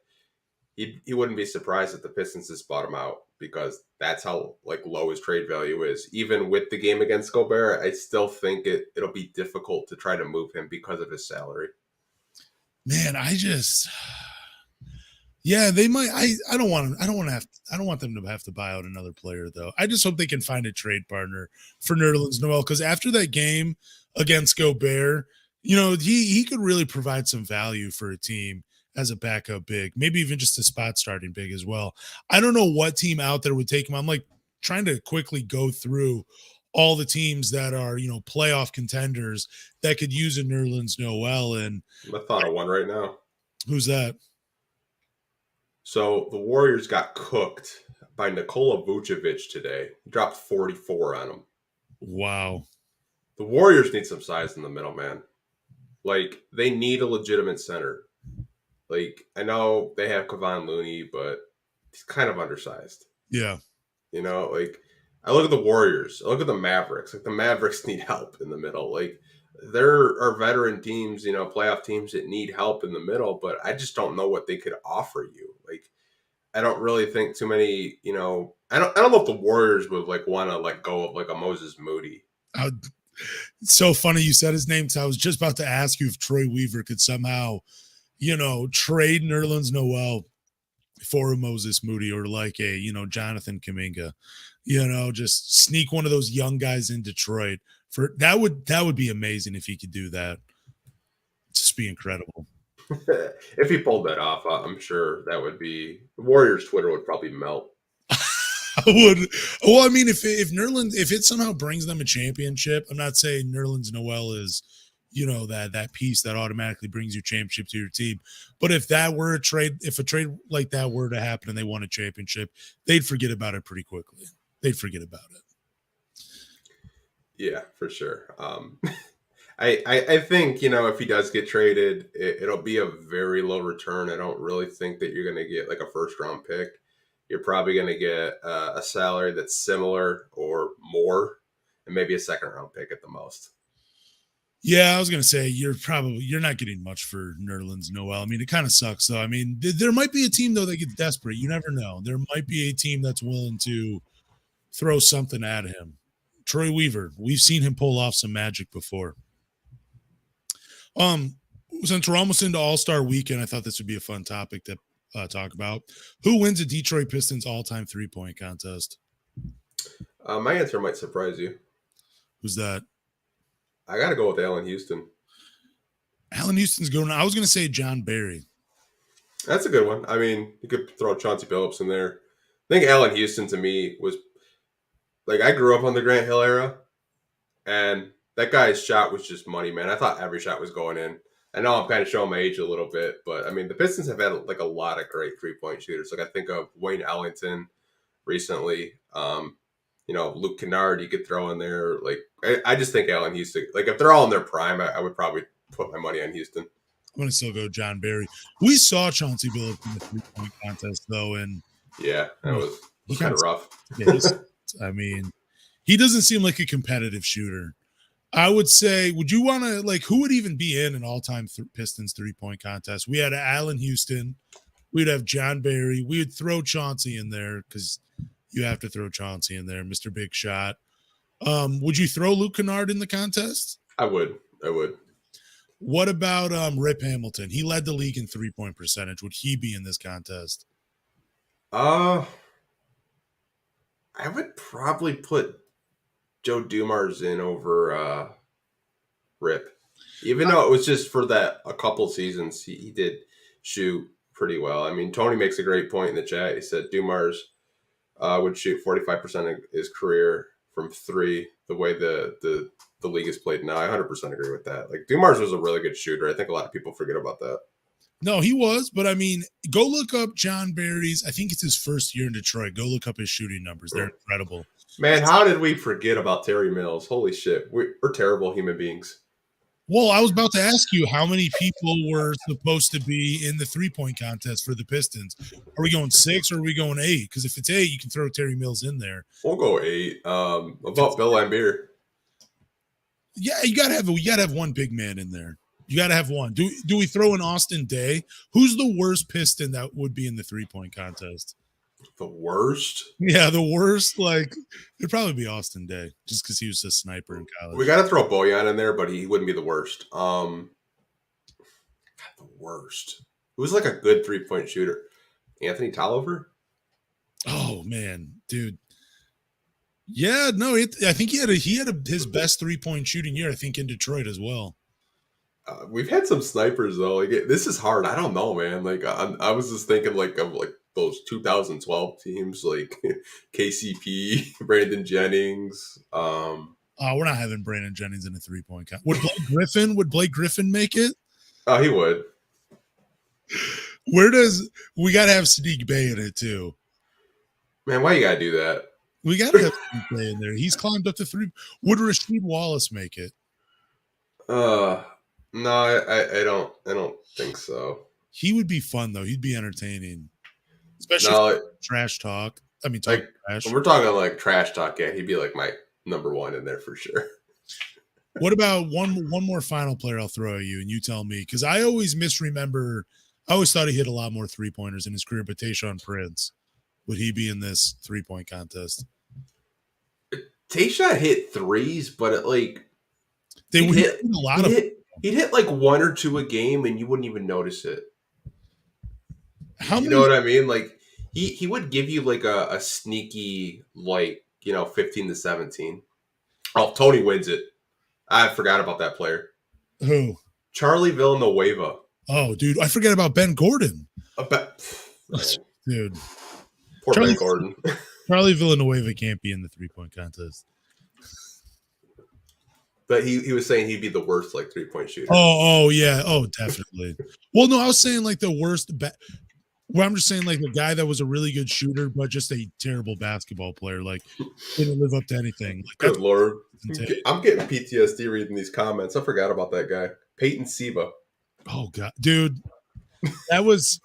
he wouldn't be surprised if the Pistons just bought him out because that's how low his trade value is. Even with the game against Gobert, I still think it'll be difficult to try to move him because of his salary. Man, yeah, they might. I don't want them to have to buy out another player though. I just hope they can find a trade partner for Nerlens Noel because after that game against Gobert, he could really provide some value for a team as a backup big, maybe even just a spot starting big as well. I don't know what team out there would take him. I'm trying to quickly go through all the teams that are, playoff contenders that could use a Nerlens Noel. And I thought of one right now. Who's that? So the Warriors got cooked by Nikola Vucevic today. He dropped 44 on them. Wow. The Warriors need some size in the middle, man. Like, they need a legitimate center. Like, I know they have Kevon Looney, but he's kind of undersized. Yeah. You know, like, I look at the Warriors. I look at the Mavericks. Like, the Mavericks need help in the middle. Like, there are veteran teams, you know, playoff teams that need help in the middle, but I just don't know what they could offer you. Like, I don't really think too many, you know, I don't know if the Warriors would like want to let go of like a Moses Moody. It's so funny you said his name, because I was just about to ask you if Troy Weaver could somehow, you know, trade Nerlens Noel for a Moses Moody, or like a, you know, Jonathan Kuminga, you know, just sneak one of those young guys in Detroit. For that would be amazing if he could do that. Just be incredible. If he pulled that off, I'm sure that would be Warriors Twitter would probably melt. I would. Well, I mean, if Nerlens, if it somehow brings them a championship, I'm not saying Nerlens Noel is, you know, that piece that automatically brings you championship to your team. But if that were a trade, if a trade like that were to happen and they won a championship, they'd forget about it pretty quickly. They'd forget about it. Yeah, for sure. I think, you know, if he does get traded, it'll be a very low return. I don't really think that you're going to get like a first round pick. You're probably going to get a salary that's similar or more, and maybe a second round pick at the most. Yeah, I was going to say you're not getting much for Nerlens Noel. I mean, it kind of sucks though. I mean, there might be a team though that gets desperate. You never know. There might be a team that's willing to throw something at him. Troy Weaver, we've seen him pull off some magic before. Since we're almost into All-Star Weekend, I thought this would be a fun topic to talk about. Who wins the Detroit Pistons all-time three-point contest? My answer might surprise you. Who's that? I got to go with Allen Houston. Allen Houston's going. I was going to say John Barry. That's a good one. I mean, you could throw Chauncey Billups in there. I think Allen Houston to me was like, I grew up on the Grant Hill era, and that guy's shot was just money, man. I thought every shot was going in. I know I'm kind of showing my age a little bit, but I mean, the Pistons have had like a lot of great 3-point shooters. Like I think of Wayne Ellington recently. You know, Luke Kennard you could throw in there. Like I just think Allen Houston. Like if they're all in their prime, I would probably put my money on Houston. I'm going to still go John Barry. We saw Chauncey Billups in the 3-point contest though, and yeah, that was kind of rough. Yeah, I mean, he doesn't seem like a competitive shooter. I would say, would you want to, like, who would even be in an all-time Pistons 3-point contest? We had Allen Houston. We'd have John Barry. We would throw Chauncey in there because you have to throw Chauncey in there, Mr. Big Shot. Would you throw Luke Kennard in the contest? I would. What about Rip Hamilton? He led the league in 3-point percentage. Would he be in this contest? I would probably put Joe Dumars in over Rip. Even though it was just for that a couple seasons, he did shoot pretty well. I mean, Tony makes a great point in the chat. He said Dumars would shoot 45% of his career from three, the way the league is played now. I 100% agree with that. Like, Dumars was a really good shooter. I think a lot of people forget about that. No, he was, but I mean, go look up John Barry's. I think it's his first year in Detroit. Go look up his shooting numbers. They're incredible. Man, how did we forget about Terry Mills? Holy shit. We're terrible human beings. Well, I was about to ask you how many people were supposed to be in the 3-point contest for the Pistons. Are we going 6 or are we going 8? Because if it's 8, you can throw Terry Mills in there. We'll go 8. About Bill Laimbeer. Yeah, you gotta have one big man in there. You gotta have one. Do we throw in Austin Day? Who's the worst Piston that would be in the 3-point contest? The worst? Yeah, the worst. Like, it'd probably be Austin Day, just because he was a sniper in college. We got to throw Bojan in there, but he wouldn't be the worst. The worst. Who's like a good 3-point shooter? Anthony Tolliver? Oh man, dude. Yeah, no, I think he had his best 3-point shooting year. I think in Detroit as well. We've had some snipers though. Like this is hard. I don't know, man. Like I was just thinking like of like those 2012 teams, like KCP, Brandon Jennings. We're not having Brandon Jennings in a 3-point contest. Would Blake Griffin make it? Oh, he would. We got to have Saddiq Bay in it too. Man, why you gotta do that? We got to have Saddiq in there. He's climbed up to 3. Would Rasheed Wallace make it? No, I don't think so. He would be fun though. He'd be entertaining, especially No, trash talk. I mean, talk like trash. when we're talking like trash talk, yeah, he'd be like my number one in there for sure. What about one more final player I'll throw at you, and you tell me, because I always misremember. I always thought he hit a lot more 3-pointers in his career, but Tayshaun Prince, would he be in this 3-point contest? Tayshaun hit threes, but He'd hit a lot he'd hit like 1 or 2 a game, and you wouldn't even notice it. How many? You know what I mean? Like he would give you like a sneaky 15 to 17. Oh, Tony wins it. I forgot about that player. Who? Charlie Villanueva. Oh, dude, I forget about Ben Gordon. Dude, poor Ben Gordon. Charlie Villanueva can't be in the 3-point contest. But he was saying he'd be the worst 3-point shooter. Oh yeah. Oh, definitely. Well, no, I was saying like the worst. Well, I'm just saying like the guy that was a really good shooter, but just a terrible basketball player. Like didn't live up to anything. Good Lord. I'm getting PTSD reading these comments. I forgot about that guy. Peyton Siva. Oh God, dude. I was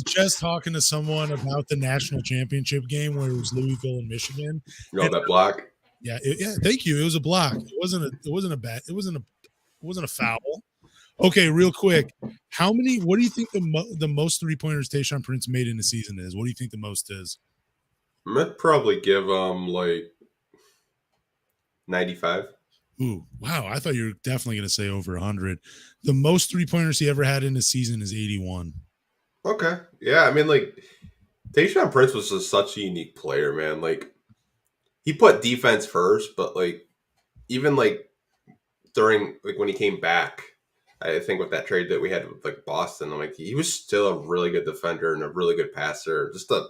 just talking to someone about the national championship game where it was Louisville and Michigan. You know that block? Yeah, thank you. It was a block. It wasn't a foul. Okay, real quick. What do you think the most 3-pointers Tayshaun Prince made in a season is? What do you think the most is? I'd probably give him 95. Ooh, wow. I thought you were definitely going to say over 100. The most 3-pointers he ever had in a season is 81. Okay. Yeah, I mean, Tayshaun Prince was just such a unique player, man. He put defense first, but even during when he came back, I think with that trade that we had with Boston, he was still a really good defender and a really good passer, just an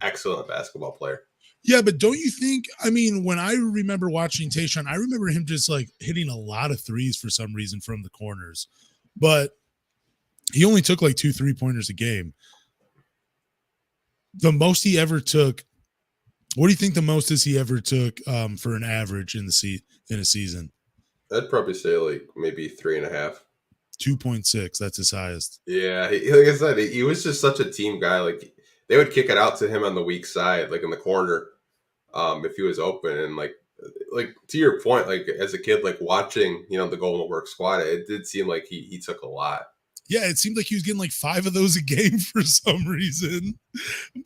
excellent basketball player. Yeah, but don't you think? I mean, when I remember watching Tayshaun, I remember him just hitting a lot of threes for some reason from the corners, but he only took 2 3-pointers a game. The most he ever took. What do you think the most is he ever took for an average in a season? I'd probably say maybe 3.5. 2.6. That's his highest. Yeah, like I said, he was just such a team guy. They would kick it out to him on the weak side, in the corner, if he was open. And to your point, as a kid, watching the Golden Work squad, it did seem like he took a lot. Yeah, it seemed like he was getting 5 of those a game for some reason.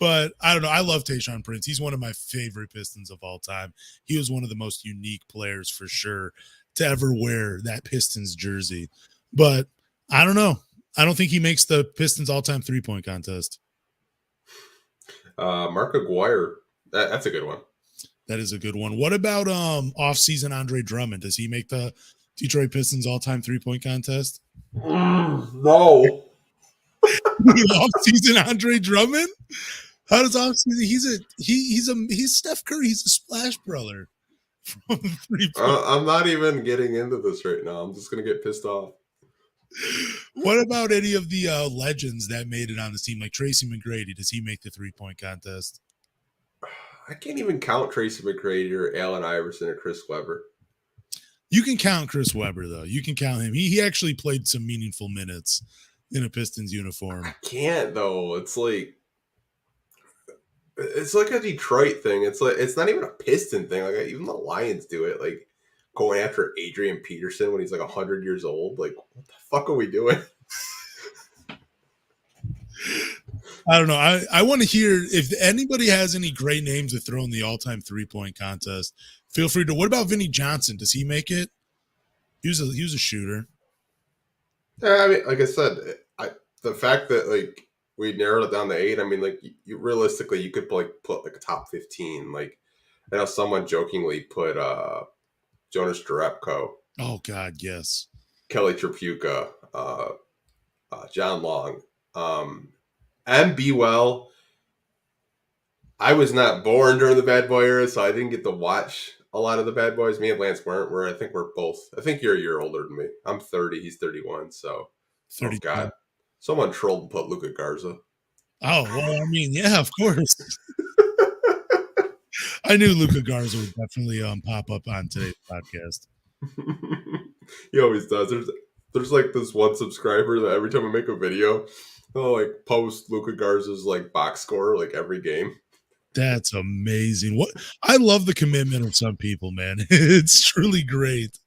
But I don't know. I love Tayshaun Prince. He's one of my favorite Pistons of all time. He was one of the most unique players for sure to ever wear that Pistons jersey. But I don't know. I don't think he makes the Pistons all-time 3-point contest. Mark Aguirre. That's a good one. That is a good one. What about off-season Andre Drummond? Does he make the Detroit Pistons all-time 3-point contest? No. Off-season Andre Drummond? How does off-season? He's Steph Curry. He's a splash brother. I'm not even getting into this right now. I'm just gonna get pissed off. What about any of the legends that made it on the team, like Tracy McGrady? Does he make the 3-point contest? I can't even count Tracy McGrady or Allen Iverson or Chris Webber. You can count Chris Webber, though. You can count him. He actually played some meaningful minutes in a Pistons uniform. I can't, though. It's like a Detroit thing. It's not even a Piston thing. Even the Lions do it. Going after Adrian Peterson when he's 100 years old. What the fuck are we doing? I don't know. I want to hear if anybody has any great names to throw in the all-time 3-point contest. Feel free to. What about Vinnie Johnson? Does he make it? He was a shooter. Yeah, I mean, like I said, the fact that we narrowed it down to 8. I mean, you realistically you could put a top 15. I know someone jokingly put Jonas Jerebko. Oh God, yes. Kelly Tripucka, John Long, M. B. Well. I was not born during the Bad Boy era, so I didn't get to watch a lot of the Bad Boys. Me and Lance weren't. I think we're both. I think you're a year older than me. I'm 30. He's 31. So, 30. Oh God, someone trolled and put Luka Garza. Oh well, I mean, yeah, of course. I knew Luka Garza would definitely pop up on today's podcast. He always does. There's like this one subscriber that every time I make a video, he'll like post Luka Garza's like box score like every game. That's amazing. What I love the commitment of some people, man. It's truly great.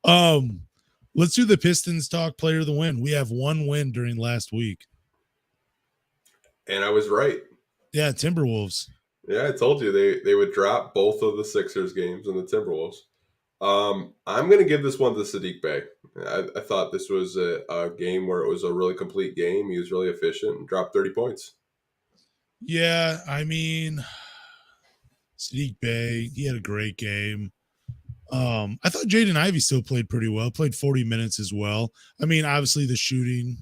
Let's do the Pistons talk player of the win. We have one win during last week. And I was right. Yeah, Timberwolves. Yeah, I told you they would drop both of the Sixers games in the Timberwolves. I'm going to give this one to Saddiq Bay. I thought this was a game where it was a really complete game. He was really efficient and dropped 30 points. Yeah, I mean, Saddiq Bay, he had a great game. I thought Jaden Ivey still played pretty well, played 40 minutes as well. I mean, obviously the shooting,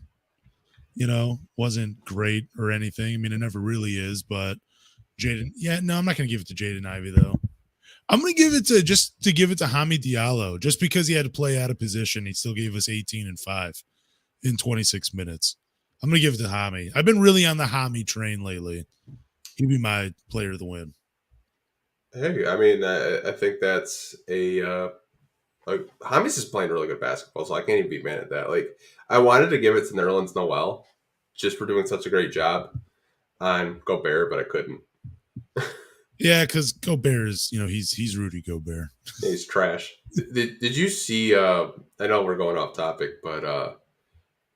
wasn't great or anything. I mean, it never really is, but I'm not going to give it to Jaden Ivey though. I'm going to give it to Hamidou Diallo just because he had to play out of position. He still gave us 18 and 5 in 26 minutes. I'm going to give it to Hami. I've been really on the Hami train lately. He'd be my player of the win. Hey, I mean, I think that's like James is playing really good basketball, so I can't even be mad at that. Like, I wanted to give it to Nerlens Noel just for doing such a great job on Gobert, but I couldn't. Yeah, because Gobert is, he's Rudy Gobert. He's trash. Did you see? I know we're going off topic, but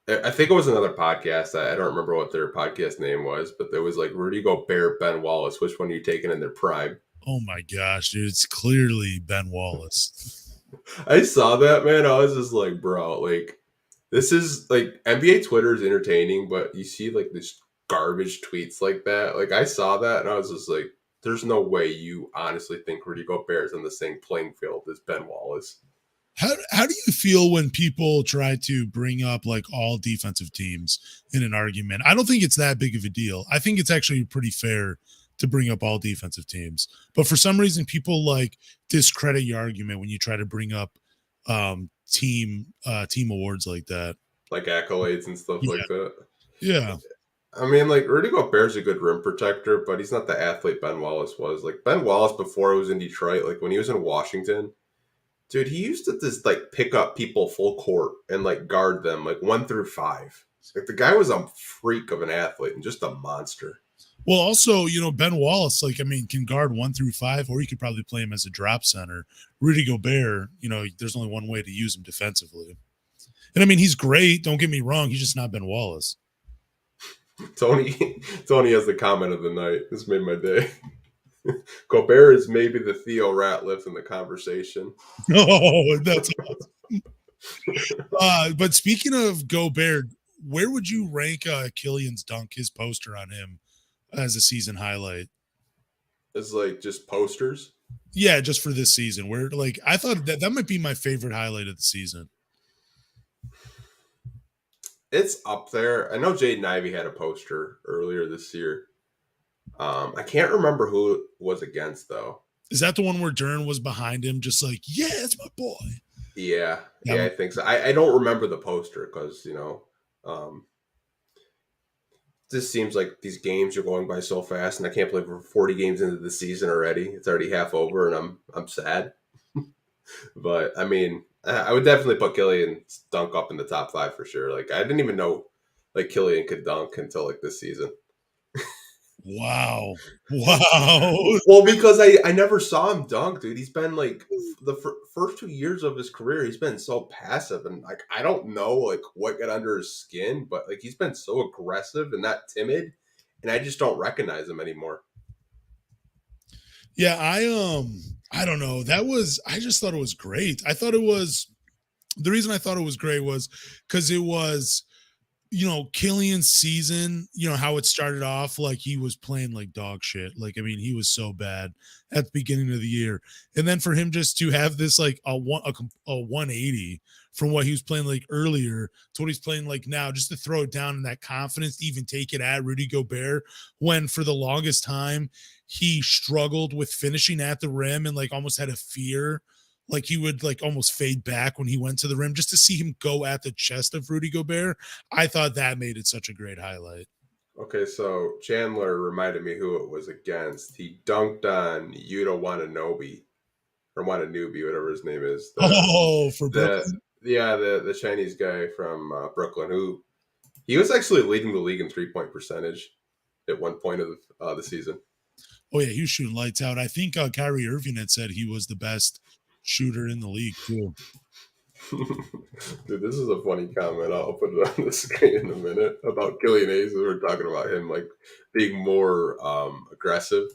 I think it was another podcast. I don't remember what their podcast name was, but there was like Rudy Gobert, Ben Wallace. Which one are you taking in their prime? Oh my gosh, dude! It's clearly Ben Wallace. I saw that, man. I was just like, bro, like this is like NBA Twitter is entertaining, but you see like this garbage tweets like that. Like I saw that and I was just like, there's no way you honestly think Rudy Gobert is on the same playing field as Ben Wallace. How do you feel when people try to bring up like all defensive teams in an argument? I don't think it's that big of a deal. I think it's actually pretty fair to bring up all defensive teams. But for some reason, people like discredit your argument when you try to bring up team awards like that. Like accolades and stuff like that. Yeah. I mean, like, Rudy Gobert's a good rim protector, but he's not the athlete Ben Wallace was. Like, Ben Wallace, before he was in Detroit, like, when he was in Washington, dude, he used to just, like, pick up people full court and, like, guard them, like, 1 through 5. Like, the guy was a freak of an athlete and just a monster. Well, also, Ben Wallace, can guard 1 through 5, or you could probably play him as a drop center. Rudy Gobert, there's only one way to use him defensively. And, I mean, he's great. Don't get me wrong. He's just not Ben Wallace. Tony has the comment of the night. This made my day. Gobert is maybe the Theo Ratliff in the conversation. Oh, that's awesome. But speaking of Gobert, where would you rank Killian's dunk, his poster on him, as a season highlight? It's like just posters? Yeah, just for this season. Where I thought that might be my favorite highlight of the season. It's up there. I know Jaden Ivey had a poster earlier this year. I can't remember who it was against, though. Is that the one where Dern was behind him, just like, yeah, it's my boy? Yeah, I think so. I don't remember the poster because, this seems like these games are going by so fast, and I can't believe we're 40 games into the season already. It's already half over, and I'm sad. But, I mean, I would definitely put Killian's dunk up in the top 5 for sure. Like, I didn't even know, like, Killian could dunk until, like, this season. Wow. Well, because I never saw him dunk, dude. He's been, like, the first 2 years of his career, he's been so passive. And, like, I don't know, like, what got under his skin. But, like, he's been so aggressive and not timid. And I just don't recognize him anymore. Yeah, I don't know. I just thought it was great. The reason I thought it was great was because it was, Killian's season, how it started off, like he was playing like dog shit. Like, I mean, he was so bad at the beginning of the year. And then for him just to have this, like a 180 from what he was playing like earlier to what he's playing like now, just to throw it down and that confidence to even take it at Rudy Gobert, when for the longest time he struggled with finishing at the rim and like almost had a fear. Like he would like almost fade back when he went to the rim, just to see him go at the chest of Rudy Gobert. I thought that made it such a great highlight. Okay, so Chandler reminded me who it was against. He dunked on Yuta Watanabe or Watanabe, whatever his name is. Oh, for The Brooklyn. yeah, the Chinese guy from Brooklyn who he was actually leading the league in 3-point percentage at one point of the season. Oh yeah, he was shooting lights out. I think Kyrie Irving had said he was the best shooter in the league too. Dude, this is a funny comment. I'll put it on the screen in a minute about Killian Hayes. We were talking about him like being more aggressive.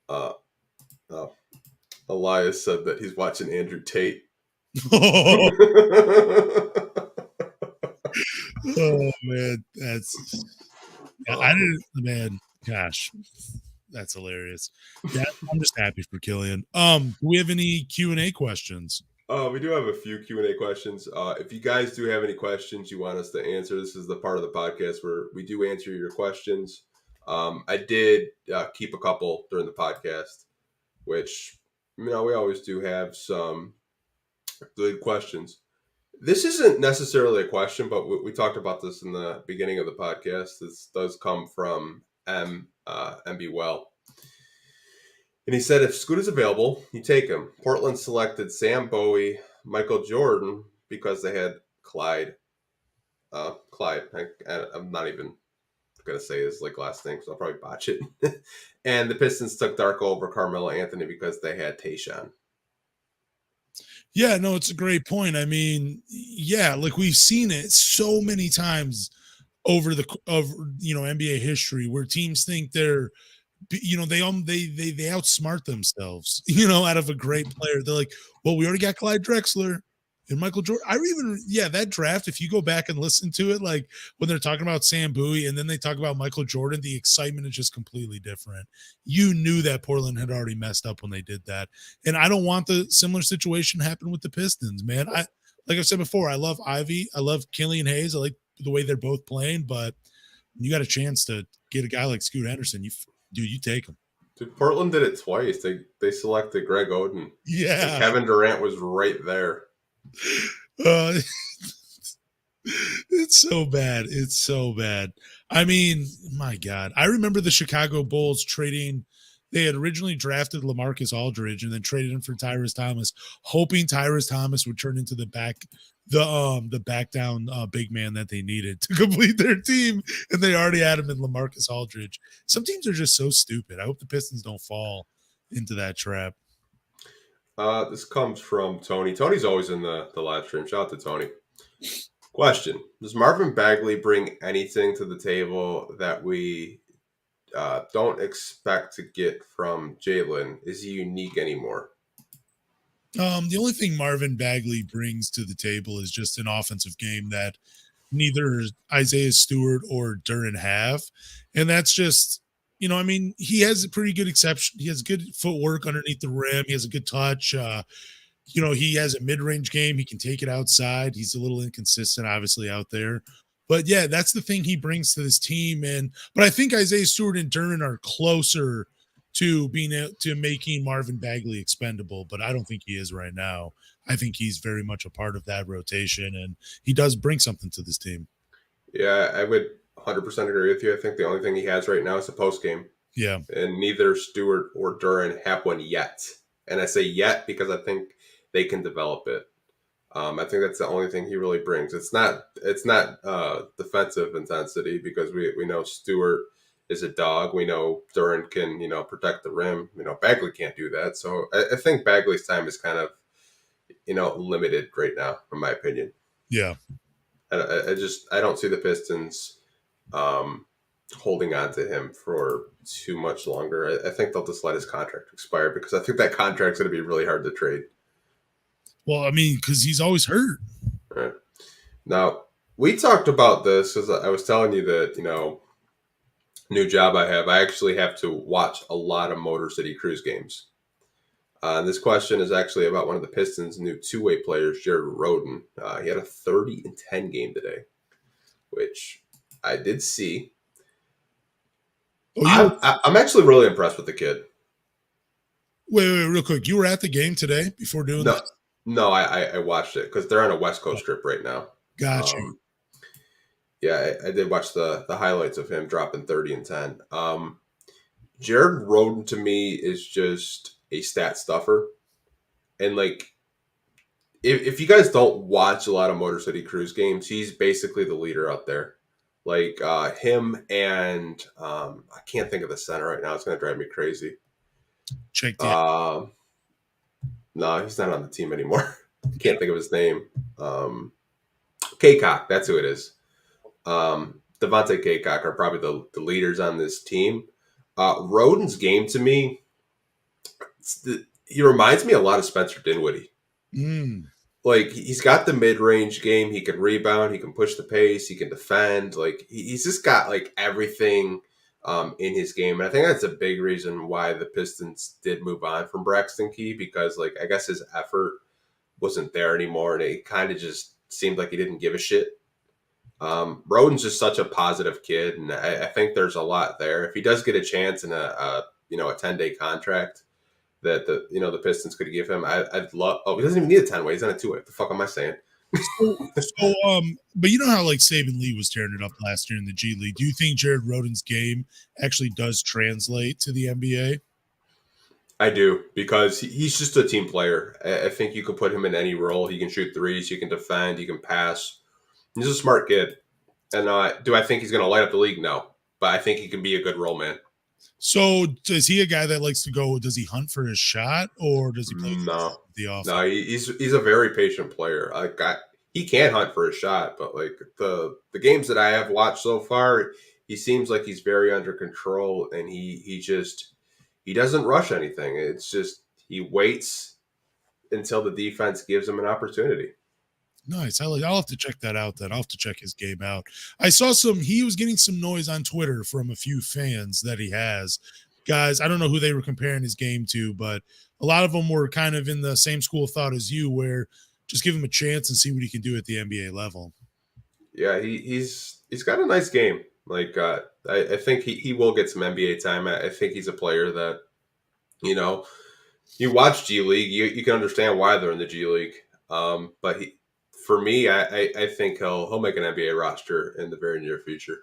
Uh, uh, Elias said that he's watching Andrew Tate. Oh man, that's yeah, I didn't man, gosh, that's hilarious. Yeah, I'm just happy for Killian. Do we have any Q&A questions? We do have a few Q&A questions. If you guys do have any questions you want us to answer, this is the part of the podcast where we do answer your questions. I did keep a couple during the podcast, which, we always do have some good questions. This isn't necessarily a question, but we talked about this in the beginning of the podcast. This does come from MB Well. And he said, if Scoot is available, you take him. Portland selected Sam Bowie, Michael Jordan, because they had Clyde. I'm not even going to say his last name, so I'll probably botch it. And the Pistons took Darko over Carmelo Anthony because they had Tayshaun. Yeah, no, it's a great point. I mean, yeah, like we've seen it so many times over the NBA history where teams think they're they outsmart themselves, out of a great player. They're like, well, we already got Clyde Drexler and Michael Jordan. That draft, if you go back and listen to it, like when they're talking about Sam Bowie and then they talk about Michael Jordan, the excitement is just completely different. You knew that Portland had already messed up when they did that. And I don't want the similar situation happen with the Pistons, man. Like I said before, I love Ivy. I love Killian Hayes. I like the way they're both playing, but you got a chance to get a guy like Scoot Henderson, you take him. Dude, Portland did it twice. They selected Greg Oden. Yeah. And Kevin Durant was right there. It's so bad. It's so bad. I mean, my God. I remember the Chicago Bulls trading. They had originally drafted LaMarcus Aldridge and then traded him for Tyrese Thomas, hoping Tyrese Thomas would turn into the back down big man that they needed to complete their team, and they already had him in LaMarcus Aldridge. Some teams are just so stupid. I hope the Pistons don't fall into that trap. This comes from Tony. Tony's always in the live stream. Shout out to Tony. Question: does Marvin Bagley bring anything to the table that we don't expect to get from Jalen? Is he unique anymore? The only thing Marvin Bagley brings to the table is just an offensive game that neither Isaiah Stewart or Duran have. And that's just, he has a pretty good exception. He has good footwork underneath the rim. He has a good touch. He has a mid-range game. He can take it outside. He's a little inconsistent, obviously, out there. But yeah, that's the thing he brings to this team. But I think Isaiah Stewart and Duran are closer to making Marvin Bagley expendable, but I don't think he is right now. I think he's very much a part of that rotation, and he does bring something to this team. Yeah, I would 100% agree with you. I think the only thing he has right now is a post game. Yeah. And neither Stewart or Duran have one yet. And I say yet because I think they can develop it. I think that's the only thing he really brings. It's not defensive intensity because we know Stewart is a dog. We know Duran can, protect the rim. Bagley can't do that. So I think Bagley's time is kind of, limited right now, in my opinion. Yeah. I don't see the Pistons holding on to him for too much longer. I think they'll just let his contract expire because I think that contract's going to be really hard to trade. Well, I mean, because he's always hurt. Right. Now, we talked about this because I was telling you that, new job I have, I actually have to watch a lot of Motor City Cruise games. This question is actually about one of the Pistons' new two-way players, Jared Rhoden. He had a 30-10 game today, which I did see. I'm actually really impressed with the kid. Wait, real quick. You were at the game today before doing this? No, I watched it because they're on a West Coast trip right now. Got you. Yeah, I did watch the highlights of him dropping 30 and 10. Jared Roden to me is just a stat stuffer. And like if you guys don't watch a lot of Motor City Cruise games, he's basically the leader out there. Like him and I can't think of the center right now. It's gonna drive me crazy. Check the Uh, no, he's not on the team anymore. Can't think of his name. Kaycock, that's who it is. Devontae Kaycock are probably the leaders on this team. Roden's game to me, he reminds me a lot of Spencer Dinwiddie. Like he's got the mid-range game. He can rebound. He can push the pace. He can defend. Like he's just got like everything in his game, and I think that's a big reason why the Pistons did move on from Braxton Key, because like I guess his effort wasn't there anymore, and it kind of just seemed like he didn't give a shit. Roden's just such a positive kid, and I think there's a lot there. If he does get a chance in a 10-day contract that the Pistons could give him, I'd love. Oh, he doesn't even need a 10-way. He's on a 2-way. What the fuck am I saying? But you know how like Saban Lee was tearing it up last year in the G League. Do you think Jared Roden's game actually does translate to the NBA? I do, because he's just a team player. I think you could put him in any role. He can shoot threes. He can defend. He can pass. He's a smart kid. And do I think he's going to light up the league? No. But I think he can be a good role man. So is he a guy that likes to go, does he hunt for his shot, or does he play the offense? No, he's a very patient player. He can hunt for a shot, but like the games that I have watched so far, he seems like he's very under control, and he doesn't rush anything. It's just he waits until the defense gives him an opportunity. Nice. I'll have to check that out then. I'll have to check his game out. I saw he was getting some noise on Twitter from a few fans that he has. Guys, I don't know who they were comparing his game to, but a lot of them were kind of in the same school of thought as you, where just give him a chance and see what he can do at the NBA level. Yeah, he's got a nice game. Like I think he will get some NBA time. I think he's a player that, you watch G League, you can understand why they're in the G League. But for me, I think he'll make an NBA roster in the very near future.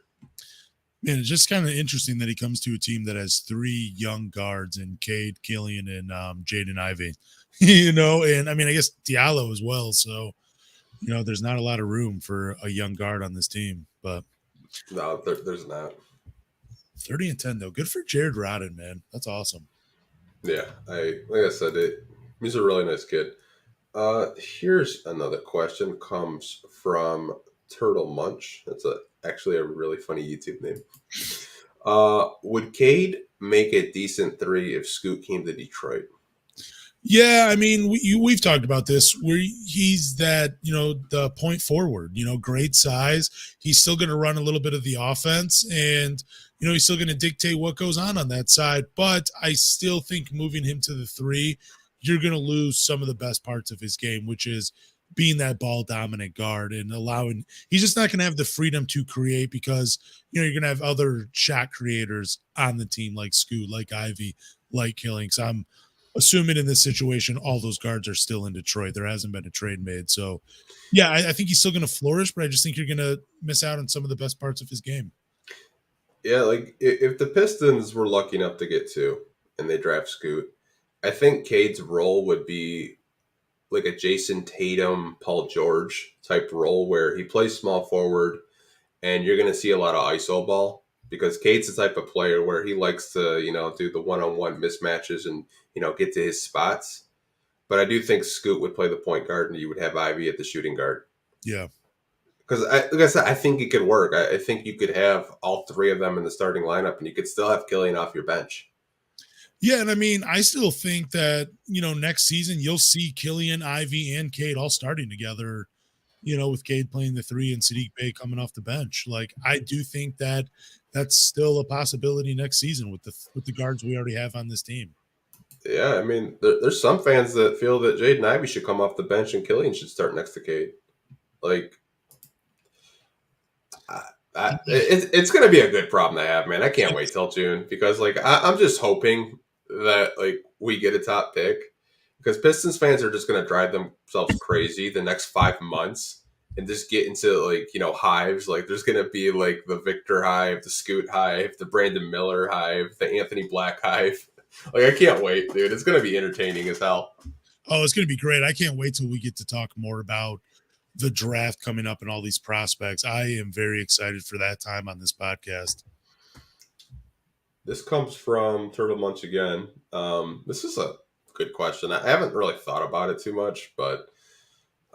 Man, it's just kind of interesting that he comes to a team that has three young guards in Cade, Killian, and Jaden Ivey. And I mean, I guess Diallo as well. So, there's not a lot of room for a young guard on this team. But no, there's not. 30 and 10 though, good for Jared Roden, man. That's awesome. Yeah, like I said, he's a really nice kid. Here's another question. Comes from Turtle Munch. That's actually a really funny YouTube name. Would Cade make a decent 3 if Scoot came to Detroit? Yeah, I mean, we've talked about this, where he's that, the point forward, great size. He's still going to run a little bit of the offense, and, he's still going to dictate what goes on that side. But I still think moving him to the 3, you're going to lose some of the best parts of his game, which is being that ball dominant guard and he's just not going to have the freedom to create, because, you're going to have other shot creators on the team like Scoot, like Ivy, like Killing. So I'm assuming in this situation, all those guards are still in Detroit. There hasn't been a trade made. So, yeah, I think he's still going to flourish, but I just think you're going to miss out on some of the best parts of his game. Yeah, like if the Pistons were lucky enough to get 2 and they draft Scoot, I think Cade's role would be like a Jason Tatum, Paul George type role, where he plays small forward, and you're going to see a lot of iso ball, because Cade's the type of player where he likes to, do the one-on-one mismatches and, get to his spots. But I do think Scoot would play the point guard, and you would have Ivy at the shooting guard. Yeah. Because, like I said, I think it could work. I think you could have all 3 of them in the starting lineup, and you could still have Killian off your bench. Yeah, and I mean, I still think that, next season you'll see Killian, Ivy, and Cade all starting together, with Cade playing the 3 and Saddiq Bay coming off the bench. Like, I do think that that's still a possibility next season with the guards we already have on this team. Yeah, I mean, there's some fans that feel that Jaden Ivey should come off the bench and Killian should start next to Cade. Like, it's going to be a good problem to have, man. I can't wait till June, because, like, I'm just hoping that, like, we get a top pick, because Pistons fans are just going to drive themselves crazy the next 5 months and just get into like, hives. Like there's gonna be like the Victor hive, the Scoot hive, the Brandon Miller hive, the Anthony Black hive. Like I can't wait, dude. It's gonna be entertaining as hell. Oh, it's going to be great. I can't wait till we get to talk more about the draft coming up and all these prospects. I am very excited for that time on this podcast. This comes from Turtle Munch again. This is a good question. I haven't really thought about it too much, but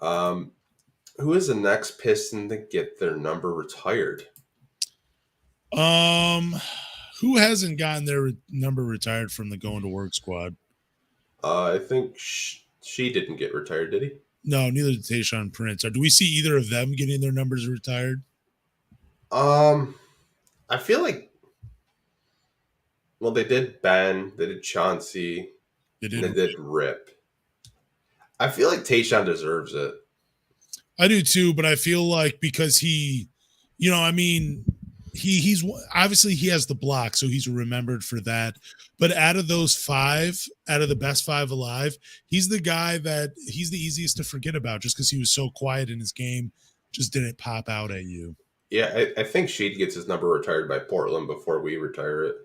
who is the next Piston to get their number retired? Who hasn't gotten their number retired from the going to work squad? I think she didn't get retired, did he? No, neither did Tayshaun Prince. Or do we see either of them getting their numbers retired? I feel like, well, they did Ben, they did Chauncey, They and they did. did Rip. I feel like Tayshaun deserves it. I do too, but I feel like because he, I mean, he's obviously he has the block, so he's remembered for that. But out of those five, out of the best five alive, he's the guy that he's the easiest to forget about just because he was so quiet in his game, just didn't pop out at you. Yeah, I think Sheed gets his number retired by Portland before we retire it.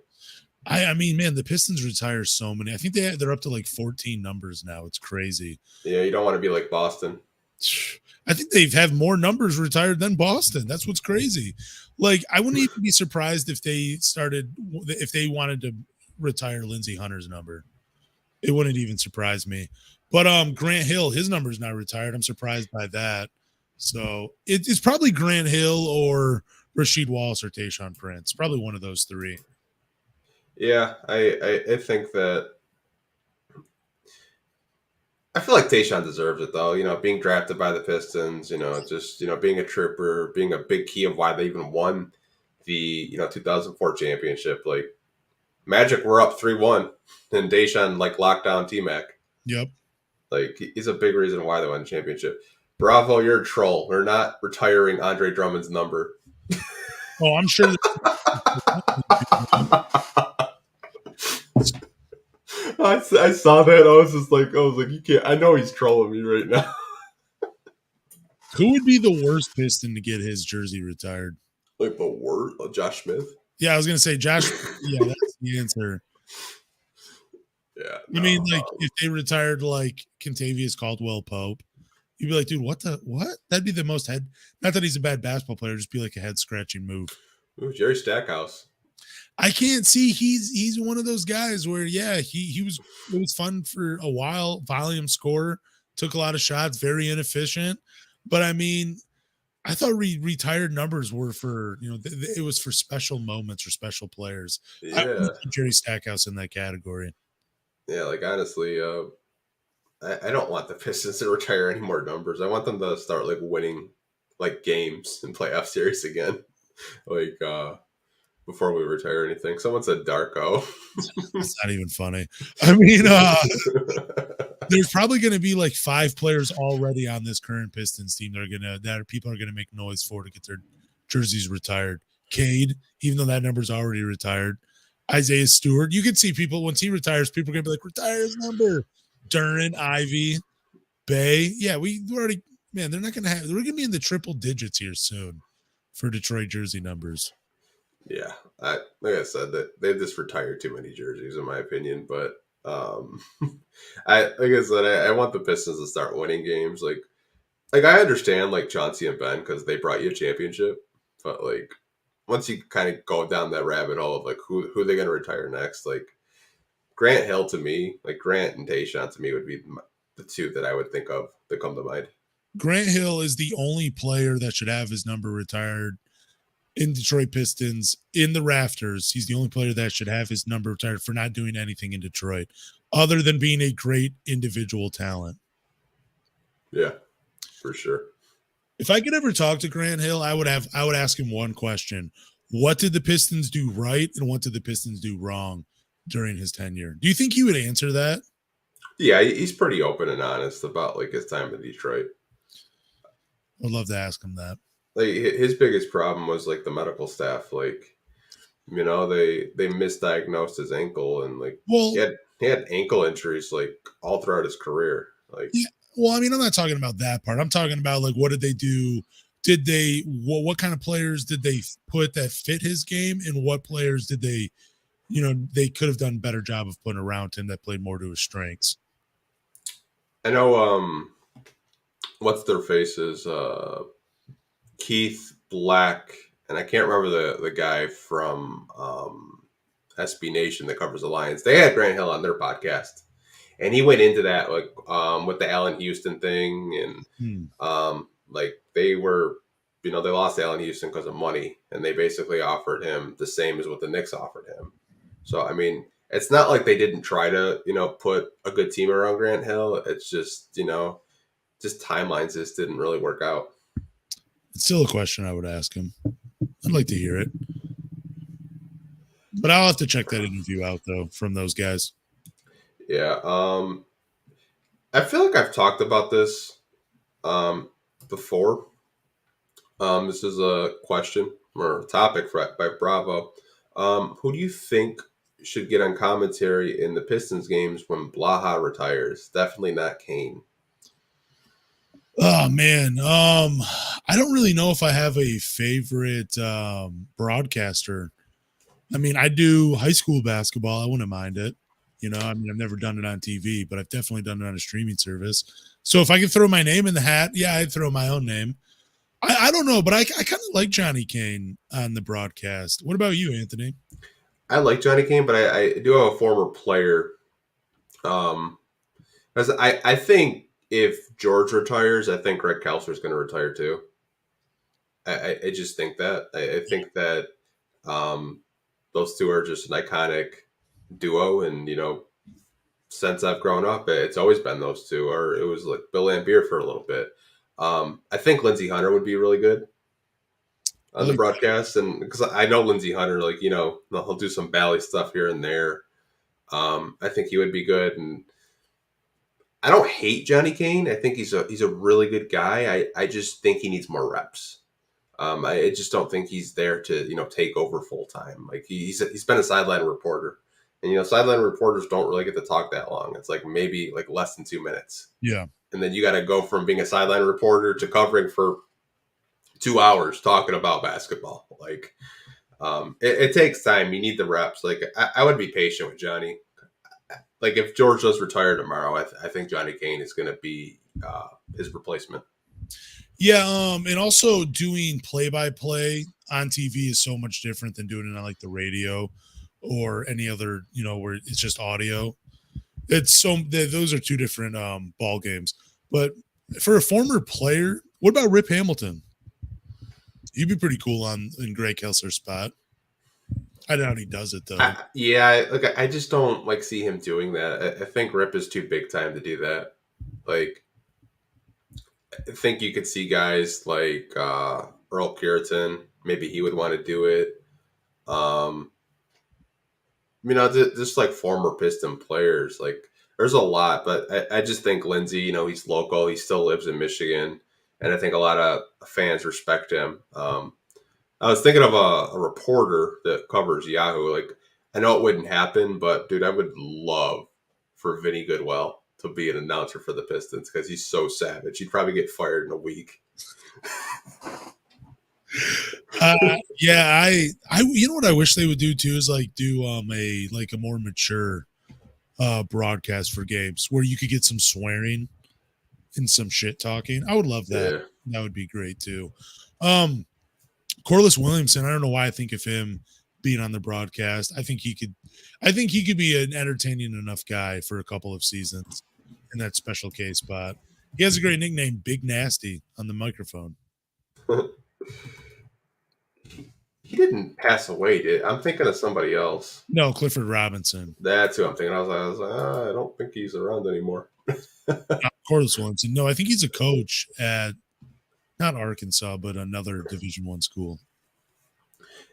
I mean, man, the Pistons retire so many. I think they're up to like 14 numbers now. It's crazy. Yeah, you don't want to be like Boston. I think they have more numbers retired than Boston. That's what's crazy. Like, I wouldn't even be surprised if they wanted to retire Lindsey Hunter's number. It wouldn't even surprise me. But Grant Hill, his number's not retired. I'm surprised by that. So it's probably Grant Hill or Rasheed Wallace or Tayshaun Prince. Probably one of those three. Yeah, I think that. I feel like Tayshaun deserves it, though. Being drafted by the Pistons, just being a trooper, being a big key of why they even won the 2004 championship. Like Magic were up 3-1, and Tayshaun like locked down T-Mac. Yep. Like he's a big reason why they won the championship. Bravo, you're a troll. We're not retiring Andre Drummond's number. Oh, I'm sure. I saw that. I was like, you can't. I know he's trolling me right now. Who would be the worst Piston to get his jersey retired? Like the word, Josh Smith. Yeah, I was gonna say Josh. Yeah, that's the answer. Yeah, I mean, like if they retired like Kentavious Caldwell Pope, you'd be like, dude, what? That'd be the most head. Not that he's a bad basketball player, just be like a head scratching move. Ooh, Jerry Stackhouse. I can't see he's one of those guys where he was it was fun for a while, volume scorer, took a lot of shots, very inefficient. But I mean, I thought retired numbers were for it was for special moments or special players. Yeah, I would put Jerry Stackhouse in that category. Yeah, like honestly, I don't want the Pistons to retire any more numbers. I want them to start like winning like games and playoff series again. Like before we retire anything. Someone said Darko. It's not even funny. I mean, there's probably going to be like 5 players already on this current Pistons team that people are going to make noise for to get their jerseys retired. Cade, even though that number's already retired. Isaiah Stewart. You can see people once he retires, people are going to be like, retire his number. Duran, Ivy, Bay. Yeah, we already, man, they're not going to have, they're going to be in the triple digits here soon for Detroit jersey numbers. Yeah, like I said, that they've just retired too many jerseys, in my opinion. But I want the Pistons to start winning games. Like I understand like Chauncey and Ben because they brought you a championship, but like once you kind of go down that rabbit hole of like who are they going to retire next, like Grant Hill to me, like Grant and Tayshaun to me would be the two that I would think of that come to mind. Grant Hill is the only player that should have his number retired in Detroit Pistons in the rafters. He's the only player that should have his number retired for not doing anything in Detroit other than being a great individual talent. Yeah, for sure. If I could ever talk to Grant Hill, I would ask him one question. What did the Pistons do right and what did the Pistons do wrong during his tenure? Do you think he would answer that? Yeah, he's pretty open and honest about like his time in Detroit. I'd love to ask him that. Like his biggest problem was like the medical staff. Like, they misdiagnosed his ankle and like he had ankle injuries like all throughout his career. Like, yeah, Well, I mean, I'm not talking about that part. I'm talking about like what did they do? Did they what kind of players did they put that fit his game, and what players did they, they could have done a better job of putting around him that played more to his strengths. I know. What's their faces? Keith Black, and I can't remember the guy from SB Nation that covers the Lions. They had Grant Hill on their podcast, and he went into that like with the Allen Houston thing, and like they were, they lost Allen Houston because of money, and they basically offered him the same as what the Knicks offered him. So I mean, it's not like they didn't try to put a good team around Grant Hill. It's just just timelines just didn't really work out. It's still a question I would ask him. I'd like to hear it. But I'll have to check that interview out, though, from those guys. Yeah. I feel like I've talked about this before. This is a question or a topic by Bravo. Who do you think should get on commentary in the Pistons games when Blaha retires? Definitely not Kane. Oh man, I don't really know if I have a favorite broadcaster. I mean, I do high school basketball. I wouldn't mind it. I mean, I've never done it on TV, but I've definitely done it on a streaming service. So if I could throw my name in the hat, yeah, I'd throw my own name. I don't know, but I kind of like Johnny Kane on the broadcast. What about you, Anthony? I like Johnny Kane, but I do have a former player. Because I think if George retires, I think Greg Kelser is going to retire too. I just think that. I think that those two are just an iconic duo, and since I've grown up, it's always been those two, or it was like Bill Laimbeer for a little bit. I think Lindsey Hunter would be really good on the broadcast, and because I know Lindsey Hunter, like he'll do some Bally stuff here and there. I think he would be good, and I don't hate Johnny Kane. I think he's a really good guy. I just think he needs more reps. I just don't think he's there to take over full time. Like he's been a sideline reporter, and sideline reporters don't really get to talk that long. It's like maybe like less than 2 minutes. Yeah, and then you got to go from being a sideline reporter to covering for 2 hours talking about basketball. Like it takes time. You need the reps. Like I would be patient with Johnny. Like if George does retire tomorrow, I think Johnny Kane is going to be his replacement. Yeah, and also doing play-by-play on TV is so much different than doing it on like the radio or any other, where it's just audio. Those are two different ball games. But for a former player, what about Rip Hamilton? He'd be pretty cool in Greg Kelser's spot. I doubt he does it though. I just don't like see him doing that. I think Rip is too big time to do that. Like, I think you could see guys like Earl Puritan. Maybe he would want to do it. Just like former Piston players. Like, there's a lot, but I just think Lindsey. He's local. He still lives in Michigan, and I think a lot of fans respect him. I was thinking of a reporter that covers Yahoo. Like, I know it wouldn't happen, but dude, I would love for Vinny Goodwell to be an announcer for the Pistons because he's so savage. He'd probably get fired in a week. Yeah, you know what I wish they would do too is like do a more mature broadcast for games where you could get some swearing and some shit talking. I would love that. Yeah. That would be great too. Corliss Williamson, I don't know why I think of him being on the broadcast. I think he could be an entertaining enough guy for a couple of seasons in that special case spot. He has a great nickname, Big Nasty, on the microphone. He didn't pass away, I'm thinking of somebody else. No, Clifford Robinson. That's who I'm thinking. I was like, I don't think he's around anymore. Corliss Williamson. No, I think he's a coach at not Arkansas, but another Division I school.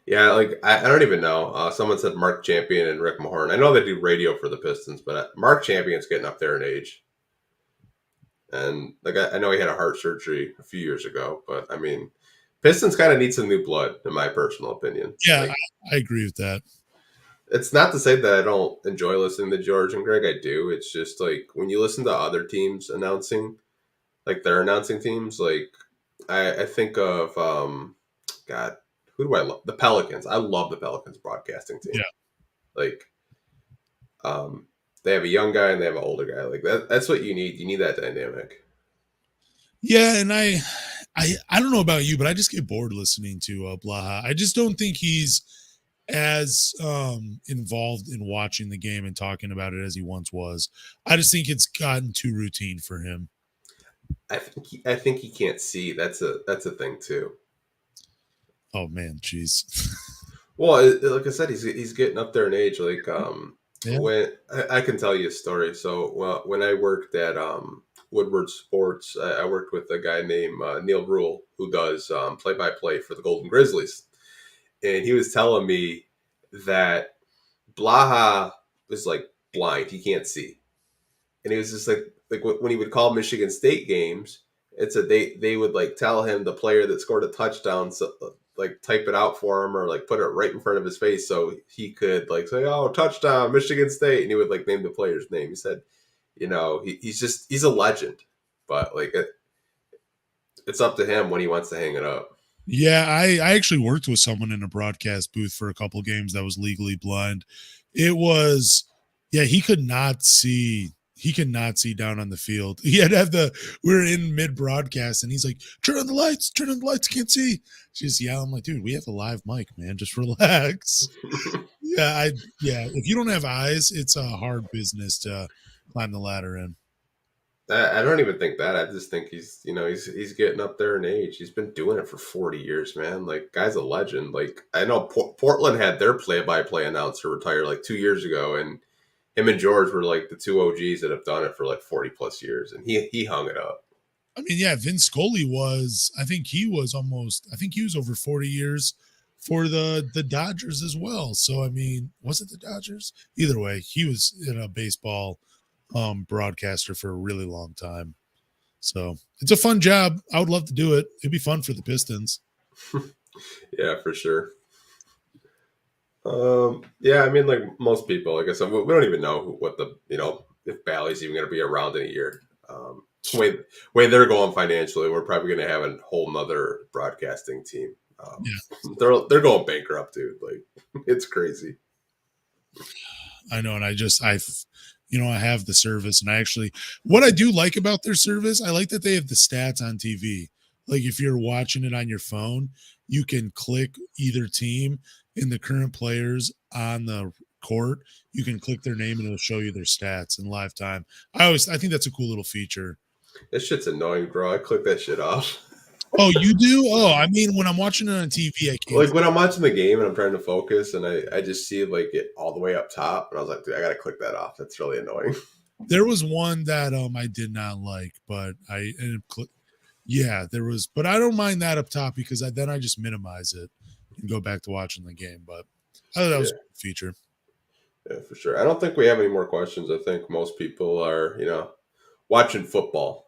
Yeah, like I don't even know. Someone said Mark Champion and Rick Mahorn. I know they do radio for the Pistons, but Mark Champion's getting up there in age. And like I know he had a heart surgery a few years ago, but I mean, Pistons kind of need some new blood, in my personal opinion. Yeah, like, I agree with that. It's not to say that I don't enjoy listening to George and Greg. I do. It's just like when you listen to other teams announcing, like their announcing teams. Like I think of God, who do I love? The Pelicans. I love the Pelicans broadcasting team. Yeah. Like they have a young guy and they have an older guy. Like that's what you need. You need that dynamic. Yeah, and I don't know about you, but I just get bored listening to Blaha. I just don't think he's as involved in watching the game and talking about it as he once was. I just think it's gotten too routine for him. I think he can't see. That's a thing too. Oh man, jeez. Well, like I said, he's getting up there in age. Like Yeah. when I can tell you a story. So when I worked at Woodward Sports, I worked with a guy named Neil Rule who does play by play for the Golden Grizzlies, and he was telling me that Blaha is like blind; he can't see, and he was just like when he would call Michigan State games, it's a they would like tell him the player that scored a touchdown, so like type it out for him or like put it right in front of his face so he could like say, "Oh, touchdown, Michigan State," and he would like name the player's name. He said, he's a legend, but like it's up to him when he wants to hang it up. Yeah, I actually worked with someone in a broadcast booth for a couple games that was legally blind. It was, yeah, he could not see. He could not see down on the field. He had to have we were in mid broadcast and he's like, turn on the lights, can't see. Just yeah, I'm like, dude, we have a live mic, man. Just relax. Yeah, if you don't have eyes, it's a hard business to climb the ladder in. I don't even think that. I just think he's getting up there in age. He's been doing it for 40 years, man. Like, guy's a legend. Like, I know Portland had their play-by-play announcer retire like 2 years ago, and him and George were like the two OGs that have done it for like 40 plus years, and he hung it up. I mean, yeah, Vince Scully was. I think he was over 40 years for the Dodgers as well. So I mean, was it the Dodgers? Either way, he was in a baseball broadcaster for a really long time. So it's a fun job. I would love to do it. It'd be fun for the Pistons. Yeah, for sure. Yeah, I mean, like most people, like I said, we don't even know what if Bally's even going to be around in a year. Way they're going financially, we're probably going to have a whole nother broadcasting team. Yeah. They're going bankrupt, dude. Like it's crazy. I know, and I have the service, and what I do like about their service, I like that they have the stats on TV. Like if you're watching it on your phone, you can click either team in the current players on the court. You can click their name and it'll show you their stats in live time. I think that's a cool little feature. This shit's annoying, bro. I click that shit off. Oh, you do? Oh, I mean, when I'm watching it on TV, I can't. Like when I'm watching the game and I'm trying to focus and I just see like it all the way up top and I was like, dude, I gotta click that off. That's really annoying. There was one that I did not like, but I ended up yeah, there was, but I don't mind that up top because then I just minimize it and go back to watching the game. But I thought that was a good feature. Yeah, for sure. I don't think we have any more questions. I think most people are, watching football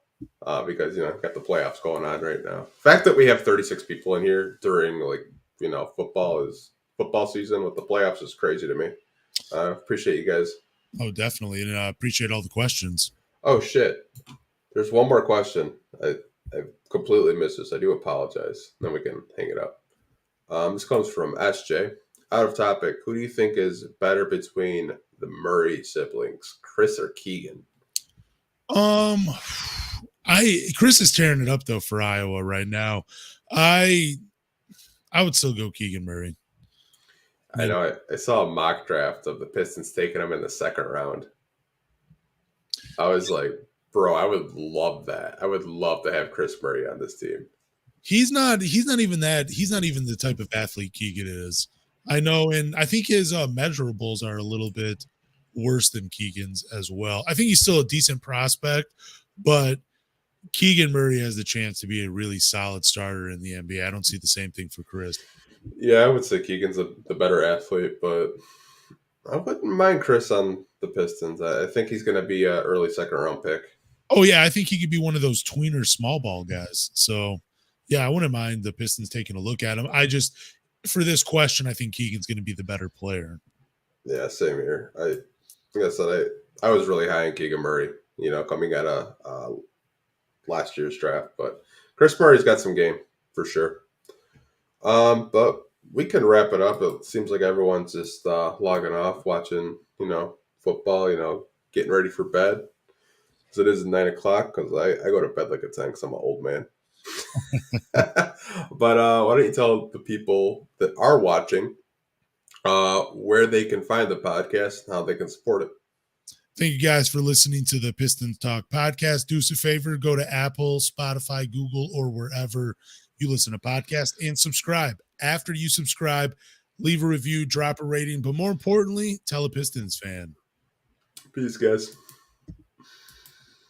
because got the playoffs going on right now. The fact that we have 36 people in here during football season with the playoffs is crazy to me. Appreciate you guys. Oh, definitely, and I appreciate all the questions. Oh shit! There's one more question. I completely missed this. I do apologize. Then we can hang it up. This comes from SJ. Out of topic. Who do you think is better between the Murray siblings, Chris or Keegan? Chris is tearing it up though for Iowa right now. I would still go Keegan Murray. I know. I saw a mock draft of the Pistons taking him in the second round. I was like, bro, I would love that. I would love to have Chris Murray on this team. He's not even that. He's not even the type of athlete Keegan is. I know, and I think his measurables are a little bit worse than Keegan's as well. I think he's still a decent prospect, but Keegan Murray has the chance to be a really solid starter in the NBA. I don't see the same thing for Chris. Yeah, I would say Keegan's the better athlete, but I wouldn't mind Chris on the Pistons. I think he's going to be an early second round pick. Oh, yeah, I think he could be one of those tweener small ball guys. So, yeah, I wouldn't mind the Pistons taking a look at him. For this question, I think Keegan's going to be the better player. Yeah, same here. Like I said, I was really high on Keegan Murray, coming out of last year's draft. But Chris Murray's got some game for sure. But we can wrap it up. It seems like everyone's just logging off, watching, football, getting ready for bed. Because it is 9 o'clock, because I go to bed like a 10 because I'm an old man. But why don't you tell the people that are watching where they can find the podcast and how they can support it. Thank you guys for listening to the Pistons Talk Podcast. Do us a favor, go to Apple, Spotify, Google, or wherever you listen to podcasts and subscribe. After you subscribe, leave a review, drop a rating, but more importantly, tell a Pistons fan. Peace, guys.